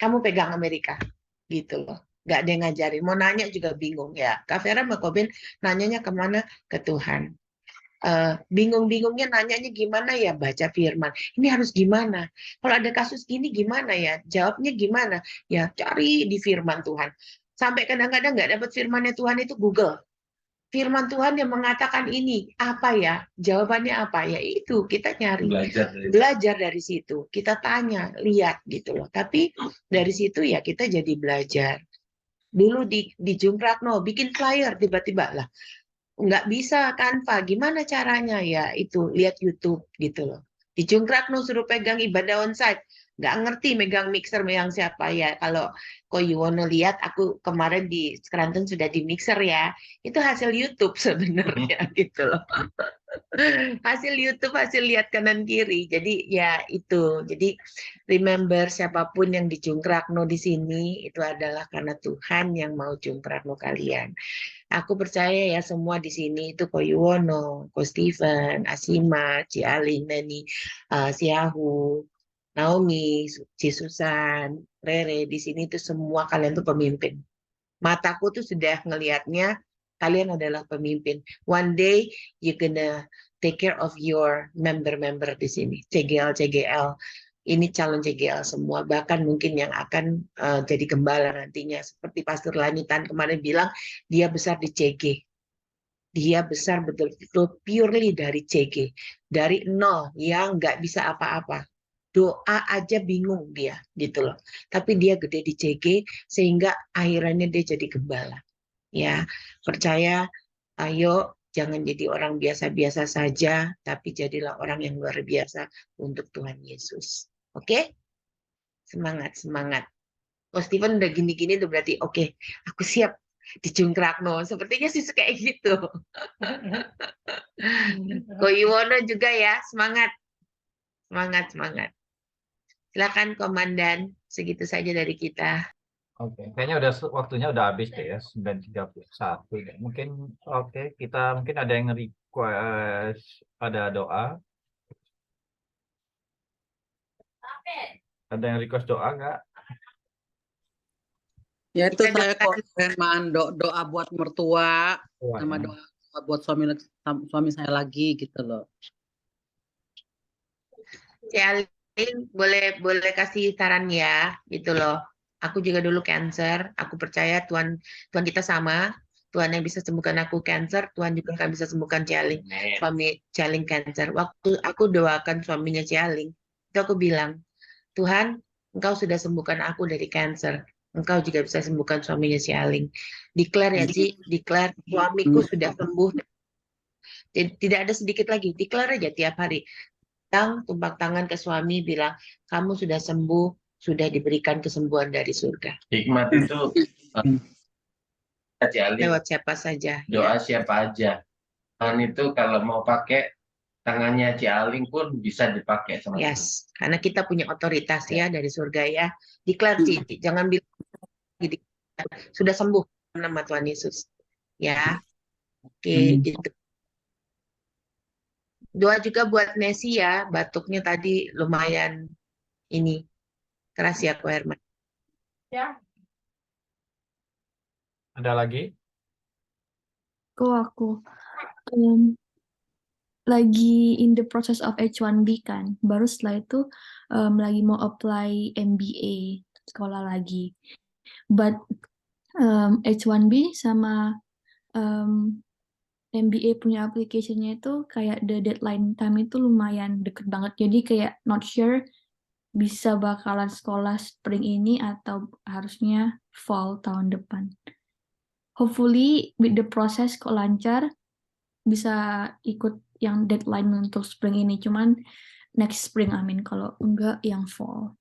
Speaker 9: Kamu pegang Amerika, gitu loh. Gak ada yang ngajarin. Mau nanya juga bingung ya. Kak Vera sama Koben nanyanya kemana? Ke Tuhan. Bingung-bingungnya nanyanya gimana ya? Baca firman. Ini harus gimana? Kalau ada kasus gini gimana ya? Jawabnya gimana? Ya cari di firman Tuhan. Sampai kadang-kadang nggak dapat firmannya Tuhan itu Google. Firman Tuhan yang mengatakan ini, apa ya? Jawabannya apa? Ya itu, kita nyari. Belajar dari situ. Kita tanya, lihat gitu loh. Tapi dari situ ya kita jadi belajar. Dulu di Jungkrakno, bikin flyer tiba-tiba lah. Nggak bisa Canva, gimana caranya? Ya itu, lihat YouTube gitu loh. Di Jungkrakno suruh pegang ibadah onsite. Nggak ngerti megang mixer, megang siapa ya. Kalau Ko Yuwono lihat, aku kemarin di Scranton sudah di mixer ya. Itu hasil YouTube sebenarnya gitu loh. Hasil YouTube, hasil lihat kanan kiri. Jadi ya itu. Jadi remember siapapun yang di Jungkrakno di sini itu adalah karena Tuhan yang mau Jungkrakno kalian. Aku percaya ya semua di sini itu Ko Yuwono, Ko Steven, Asima, Ci Aling, Neni, Siahu, Naomi, Ci Susan, Rere, di sini tuh semua kalian tuh pemimpin. Mataku tuh sudah ngelihatnya kalian adalah pemimpin. One day you gonna take care of your member-member di sini, CGL. Ini calon CGL semua, bahkan mungkin yang akan jadi gembala nantinya. Seperti Pastor Lanyutan kemarin bilang, dia besar di CG. Dia besar betul-betul purely dari CG. Dari nol, yang nggak bisa apa-apa. doa aja bingung dia gitu loh. Tapi dia gede di CG sehingga akhirnya dia jadi gembala. Ya, percaya, ayo jangan jadi orang biasa-biasa saja, tapi jadilah orang yang luar biasa untuk Tuhan Yesus. Oke? Semangat, semangat. Oh, Steven udah gini-gini tuh berarti oke, aku siap dicungkrakno. Sepertinya sih kayak gitu. Ko Yuwono juga ya, semangat. Semangat, semangat. Silakan Komandan, segitu saja dari kita.
Speaker 12: Oke, kayaknya udah waktunya udah habis deh ya, 9:31 deh. Mungkin kita mungkin ada yang request ada doa. Ada yang request doa nggak?
Speaker 14: Ya itu
Speaker 9: Kita
Speaker 14: saya kok
Speaker 9: doakan.
Speaker 14: Herman doa buat mertua sama
Speaker 12: Doanya.
Speaker 14: doa buat suami saya lagi gitu loh.
Speaker 9: Cialin boleh kasih saran ya, gitu loh. Aku juga dulu cancer, aku percaya Tuhan kita sama. Tuhan yang bisa sembuhkan aku cancer, Tuhan juga akan bisa sembuhkan Cialing, suami Cialing cancer. Waktu aku doakan suaminya Cialing, itu aku bilang, Tuhan, Engkau sudah sembuhkan aku dari cancer. Engkau juga bisa sembuhkan suaminya Cialing. Declare ya, Ci, declare suamiku sudah sembuh. Tidak ada sedikit lagi, declare aja tiap hari. Tumpak tangan ke suami, bilang, kamu sudah sembuh, sudah diberikan kesembuhan dari surga.
Speaker 15: Hikmat itu
Speaker 9: Lewat siapa saja.
Speaker 15: doa siapa aja. Tuhan itu kalau mau pakai tangannya Cialing pun bisa dipakai sama Tuhan.
Speaker 9: Yes, karena kita punya otoritas ya dari surga ya. Declare, Ci, jangan bilang sudah sembuh nama Tuhan Yesus. Ya, oke, gitu. Doa juga buat Messi ya, batuknya tadi lumayan ini keras ya, Ko Herman.
Speaker 5: Ya.
Speaker 12: Ada lagi?
Speaker 4: Aku lagi in the process of H1B kan. Baru setelah itu lagi mau apply MBA sekolah lagi. But H1B sama MBA punya application-nya itu kayak the deadline time itu lumayan deket banget. Jadi kayak not sure bisa bakalan sekolah spring ini atau harusnya fall tahun depan. Hopefully with the process kok lancar, bisa ikut yang deadline untuk spring ini. Cuman next spring, amin. Kalau enggak, yang fall.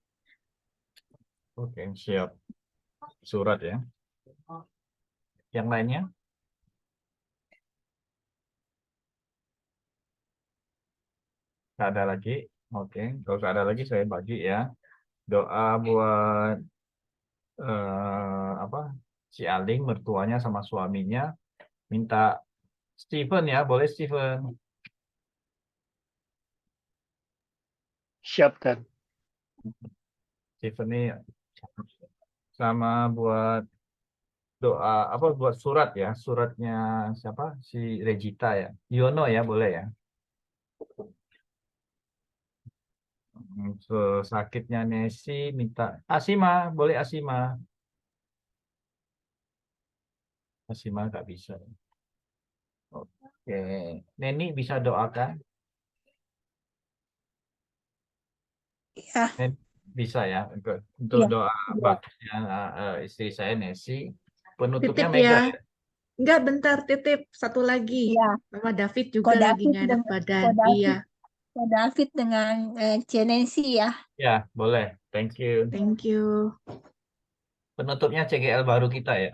Speaker 12: Oke, siap. Surat ya. Yang lainnya? Nggak ada lagi. Oke, kalau nggak ada lagi saya bagi ya. Doa buat si Aling, mertuanya sama suaminya. Minta Steven ya, boleh Steven.
Speaker 11: Siap, Dan.
Speaker 12: Steven ini sama buat doa buat surat ya, suratnya siapa? Si Regita ya. Yono ya, boleh ya. Sakitnya Nesi minta Asima, boleh Asima. Asima nggak bisa. Oke, Neni bisa doakan?
Speaker 13: Ya.
Speaker 12: Bisa ya untuk
Speaker 13: Ya.
Speaker 12: doa baktinya istri saya Nesi. Penutupnya
Speaker 2: Titip
Speaker 12: Mega
Speaker 2: ya.
Speaker 12: ya.
Speaker 2: Enggak, bentar, titip. Satu lagi.
Speaker 13: Ya.
Speaker 2: Mama David juga lagi nggak enak badan. Iya.
Speaker 13: Ko David dengan Cenensi ya.
Speaker 12: Ya, boleh. Thank you.
Speaker 2: Thank you.
Speaker 12: Penutupnya CGL baru kita ya.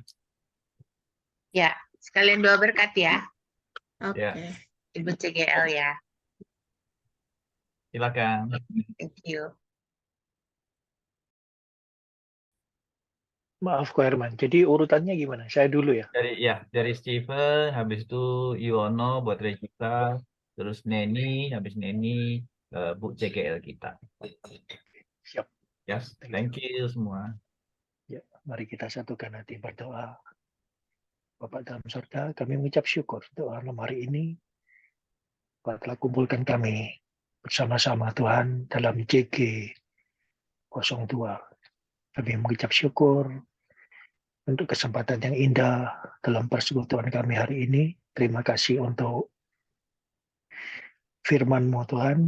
Speaker 9: Ya, sekalian doa berkat ya.
Speaker 2: Oke.
Speaker 12: Ya.
Speaker 9: Ibu CGL ya.
Speaker 12: Silakan.
Speaker 9: Thank you.
Speaker 11: Maaf, Ko Herman. Jadi urutannya gimana? Saya dulu ya.
Speaker 12: Dari Steven, habis itu Yono buat Regita, terus Neni, habis Neni Bu CGL kita.
Speaker 11: Siap.
Speaker 12: Yes, thank you semua.
Speaker 11: Ya, mari kita satukan hati berdoa. Bapak dalam surga, kami mengucap syukur doa malam hari ini telah kumpulkan kami bersama-sama Tuhan dalam JG 02. Kami mengucap syukur untuk kesempatan yang indah dalam persekutuan kami hari ini. Terima kasih untuk firman-Mu Tuhan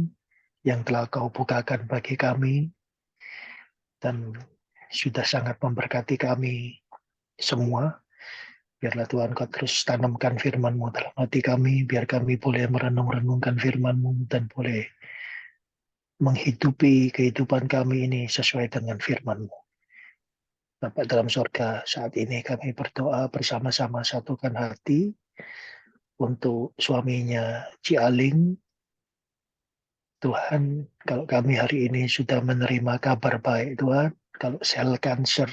Speaker 11: yang telah Kau bukakan bagi kami, dan sudah sangat memberkati kami semua. Biarlah Tuhan Kau terus tanamkan firman-Mu dalam hati kami, biar kami boleh merenung-renungkan firman-Mu dan boleh menghidupi kehidupan kami ini sesuai dengan firman-Mu. Bapa dalam sorga, saat ini kami berdoa bersama-sama, satukan hati untuk suaminya Ci Aling. Tuhan, kalau kami hari ini sudah menerima kabar baik, Tuhan, kalau sel kanker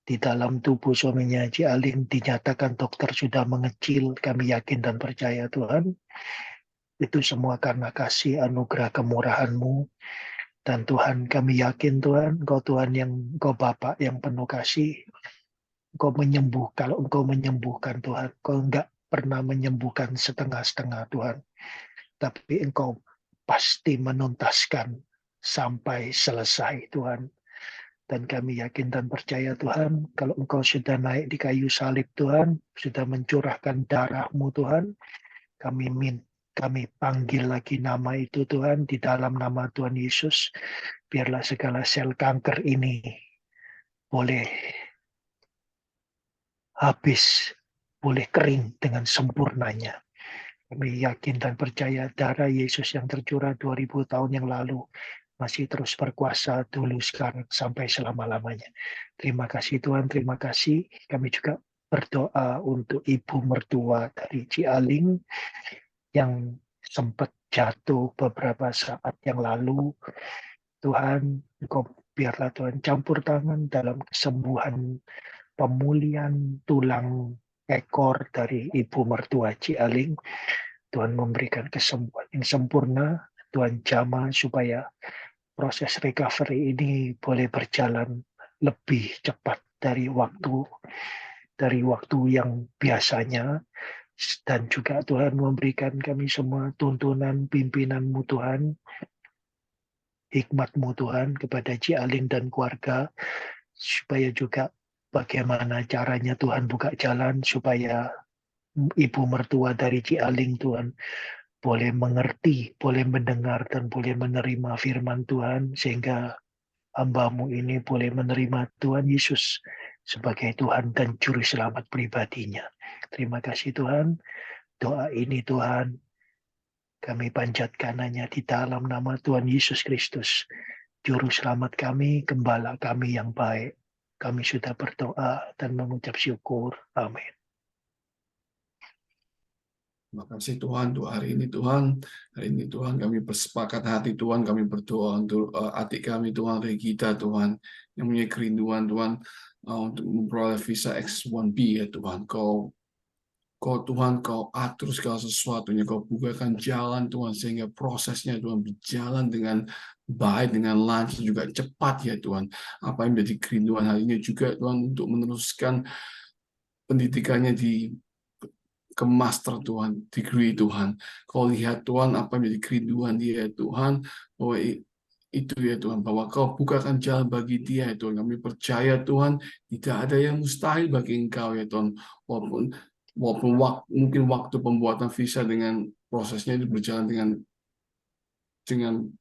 Speaker 11: di dalam tubuh suaminya Ci Aling dinyatakan dokter sudah mengecil, kami yakin dan percaya Tuhan, itu semua karena kasih anugerah kemurahan-Mu. Dan Tuhan, kami yakin Tuhan, Engkau Tuhan Engkau Bapa yang penuh kasih. Engkau menyembuh, kalau Engkau menyembuhkan Tuhan, Engkau enggak pernah menyembuhkan setengah-setengah Tuhan. Tapi Engkau pasti menuntaskan sampai selesai Tuhan. Dan kami yakin dan percaya Tuhan, kalau Engkau sudah naik di kayu salib Tuhan, sudah mencurahkan darah-Mu Tuhan, kami panggil lagi nama itu Tuhan, di dalam nama Tuhan Yesus. Biarlah segala sel kanker ini boleh habis, boleh kering dengan sempurnanya. Kami yakin dan percaya darah Yesus yang tercurah 2000 tahun yang lalu masih terus berkuasa dulu, sekarang, sampai selama-lamanya. Terima kasih Tuhan, terima kasih. Kami juga berdoa untuk ibu mertua dari Ci Aling yang sempat jatuh beberapa saat yang lalu. Tuhan, Engkau biarlah Tuhan campur tangan dalam kesembuhan, pemulihan tulang ekor dari ibu mertua Ci Aling. Tuhan memberikan kesembuhan yang sempurna. Tuhan jamah supaya proses recovery ini boleh berjalan lebih cepat dari waktu yang biasanya. Dan juga Tuhan memberikan kami semua tuntunan pimpinan-Mu Tuhan, hikmat-Mu Tuhan kepada Ci Aling dan keluarga, supaya juga bagaimana caranya Tuhan buka jalan supaya ibu mertua dari Ci Aling Tuhan boleh mengerti, boleh mendengar, dan boleh menerima firman Tuhan, sehingga hamba-Mu ini boleh menerima Tuhan Yesus sebagai Tuhan dan Juru Selamat pribadinya. Terima kasih Tuhan. Doa ini Tuhan, kami panjatkan hanya di dalam nama Tuhan Yesus Kristus, Juru Selamat kami, Gembala kami yang baik. Kami sudah berdoa dan mengucap syukur. Amin.
Speaker 1: Terima kasih Tuhan untuk hari ini Tuhan. Hari ini Tuhan kami bersepakat hati Tuhan, kami berdoa untuk adik kami Tuhan, Regita Tuhan, yang punya kerinduan Tuhan untuk memperoleh visa X1B ya Tuhan. Kau Tuhan, Kau atur segala sesuatunya, Kau bukakan jalan Tuhan, sehingga prosesnya Tuhan berjalan dengan baik, dengan lancar, juga cepat ya Tuhan. Apa yang menjadi kerinduan hari ini juga Tuhan untuk meneruskan pendidikannya ke master Tuhan, degree Tuhan. Kau lihat Tuhan apa yang menjadi kerinduan dia Tuhan, bahwa itu ya Tuhan, bahwa Kau bukakan jalan bagi dia ya Tuhan. Kami percaya Tuhan, tidak ada yang mustahil bagi Engkau ya Tuhan. Walaupun mungkin waktu pembuatan visa dengan prosesnya itu berjalan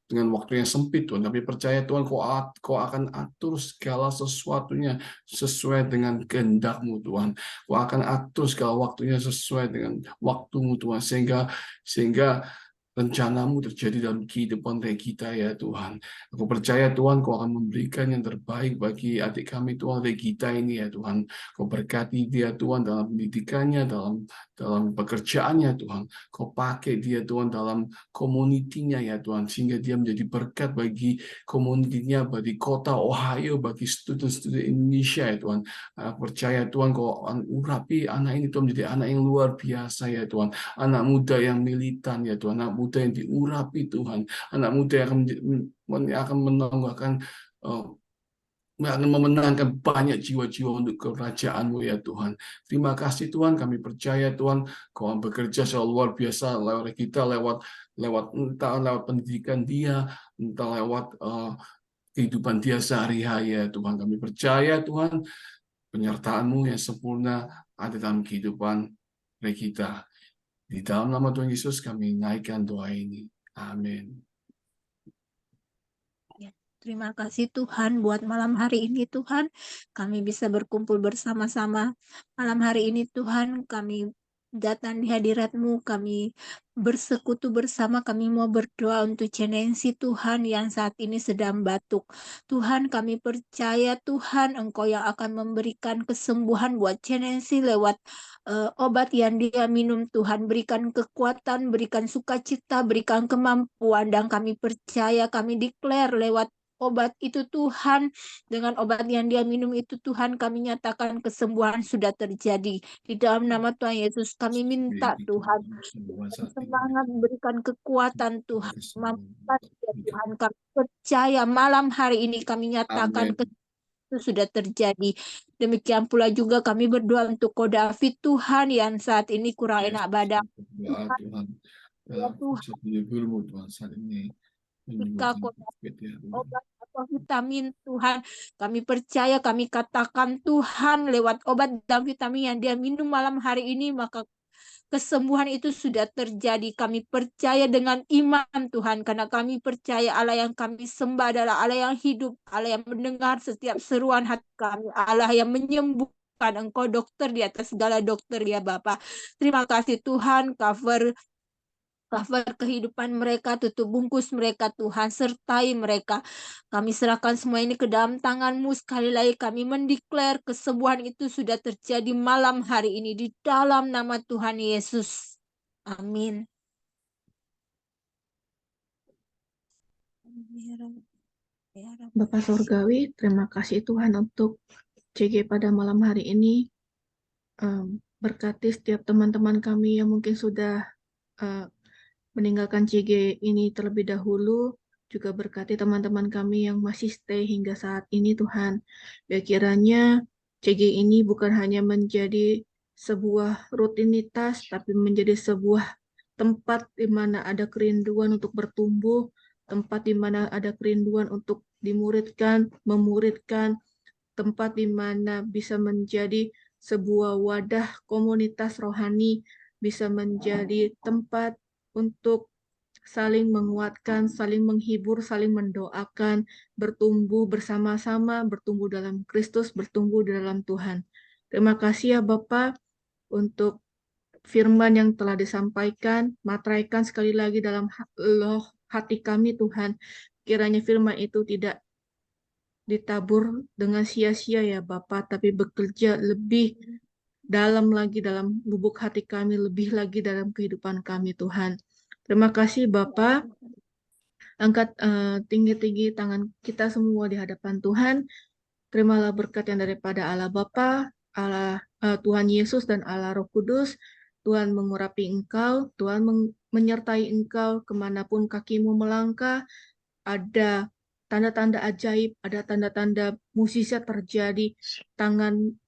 Speaker 1: dengan waktu yang sempit Tuhan, tapi percaya Tuhan Kau akan atur segala sesuatunya sesuai dengan kehendak-Mu Tuhan. Kau akan atur segala waktunya sesuai dengan waktu-Mu Tuhan, sehingga rencana-Mu terjadi dalam kehidupan Regita ya Tuhan. Aku percaya Tuhan Kau akan memberikan yang terbaik bagi adik kami Tuhan, Regita ini ya Tuhan. Kau berkati dia Tuhan dalam pendidikannya, dalam pekerjaannya Tuhan. Kau pakai dia Tuhan dalam komunitinya ya Tuhan, sehingga dia menjadi berkat bagi komunitinya, bagi kota Ohio, bagi student-student Indonesia ya Tuhan. Aku percaya Tuhan Kau urapi anak ini Tuhan menjadi anak yang luar biasa ya Tuhan. Anak muda yang militan ya Tuhan, anak muda yang diurapi Tuhan, anak muda yang akan menambahkan akan memenangkan banyak jiwa-jiwa untuk kerajaan-Mu ya Tuhan. Terima kasih Tuhan, kami percaya Tuhan Kau bekerja secara luar biasa lewat kita, entah lewat pendidikan dia, entah lewat kehidupan dia sehari-hari ya Tuhan. Kami percaya Tuhan, penyertaan-Mu yang sempurna ada dalam kehidupan kita. Di dalam nama Tuhan Yesus kami naikkan doa ini. Amin.
Speaker 13: Terima kasih Tuhan buat malam hari ini Tuhan. Kami bisa berkumpul bersama-sama. Malam hari ini Tuhan kami datang di hadirat-Mu. Kami bersekutu bersama. Kami mau berdoa untuk Cenensi Tuhan yang saat ini sedang batuk. Tuhan kami percaya Tuhan Engkau yang akan memberikan kesembuhan buat Cenensi lewat obat yang dia minum Tuhan. Berikan kekuatan, berikan sukacita, berikan kemampuan. Dan kami percaya, kami declare lewat obat itu Tuhan, dengan obat yang dia minum itu Tuhan, kami nyatakan kesembuhan sudah terjadi. Di dalam nama Tuhan Yesus kami minta Tuhan, berikan semangat, berikan kekuatan Tuhan, mampukan ya Tuhan, kami percaya malam hari ini kami nyatakan
Speaker 1: Amin.
Speaker 13: itu sudah terjadi. Demikian pula juga kami berdoa untuk Ko David Tuhan yang saat ini kurang enak badan.
Speaker 1: Doa Tuhan.
Speaker 13: Ya Tuhan,
Speaker 1: Tuhan saat ini.
Speaker 13: ketika Ko David obat atau vitamin Tuhan, kami percaya, kami katakan Tuhan lewat obat dan vitamin yang dia minum malam hari ini, maka kesembuhan itu sudah terjadi. Kami percaya dengan iman Tuhan, karena kami percaya Allah yang kami sembah adalah Allah yang hidup, Allah yang mendengar setiap seruan hati kami, Allah yang menyembuhkan. Engkau dokter di atas segala dokter ya Bapa. Terima kasih Tuhan, cover kehidupan mereka, tutup bungkus mereka Tuhan, sertai mereka. Kami serahkan semua ini ke dalam tangan-Mu. Sekali lagi kami mendeklar kesembuhan itu sudah terjadi malam hari ini di dalam nama Tuhan Yesus. Amin.
Speaker 2: Bapak Surgawi, terima kasih Tuhan untuk CG pada malam hari ini. Berkati setiap teman-teman kami yang mungkin sudah meninggalkan CG ini terlebih dahulu, juga berkati teman-teman kami yang masih stay hingga saat ini Tuhan. Biar kiranya CG ini bukan hanya menjadi sebuah rutinitas, tapi menjadi sebuah tempat di mana ada kerinduan untuk bertumbuh, tempat di mana ada kerinduan untuk dimuridkan, memuridkan, tempat di mana bisa menjadi sebuah wadah komunitas rohani, bisa menjadi tempat untuk saling menguatkan, saling menghibur, saling mendoakan, bertumbuh bersama-sama, bertumbuh dalam Kristus, bertumbuh dalam Tuhan. Terima kasih ya Bapak untuk firman yang telah disampaikan, materaikan sekali lagi dalam hati kami Tuhan. Kiranya firman itu tidak ditabur dengan sia-sia ya Bapak, tapi bekerja lebih dalam lagi dalam lubuk hati kami, lebih lagi dalam kehidupan kami Tuhan. Terima kasih Bapak. Angkat tinggi-tinggi tangan kita semua di hadapan Tuhan. Terimalah berkat yang daripada Allah Bapa, Allah Tuhan Yesus dan Allah Roh Kudus. Tuhan mengurapi engkau, Tuhan menyertai engkau kemanapun kakimu melangkah. Ada tanda-tanda ajaib, ada tanda-tanda mukjizat terjadi. Tangan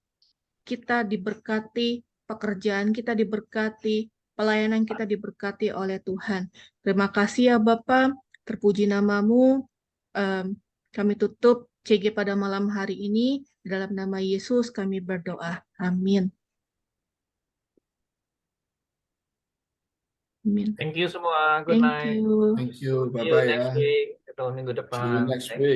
Speaker 2: kita diberkati, pekerjaan kita diberkati, pelayanan kita diberkati oleh Tuhan. Terima kasih ya Bapa, terpuji namamu. Kami tutup CG pada malam hari ini. Dalam nama Yesus kami berdoa. Amin. Amin.
Speaker 12: Thank you semua. Good
Speaker 2: Thank
Speaker 12: night.
Speaker 2: you.
Speaker 1: Thank you.
Speaker 12: See you
Speaker 1: Bye-bye ya.
Speaker 12: next week atau minggu
Speaker 1: See you
Speaker 12: depan.
Speaker 1: next
Speaker 12: Thank
Speaker 1: week.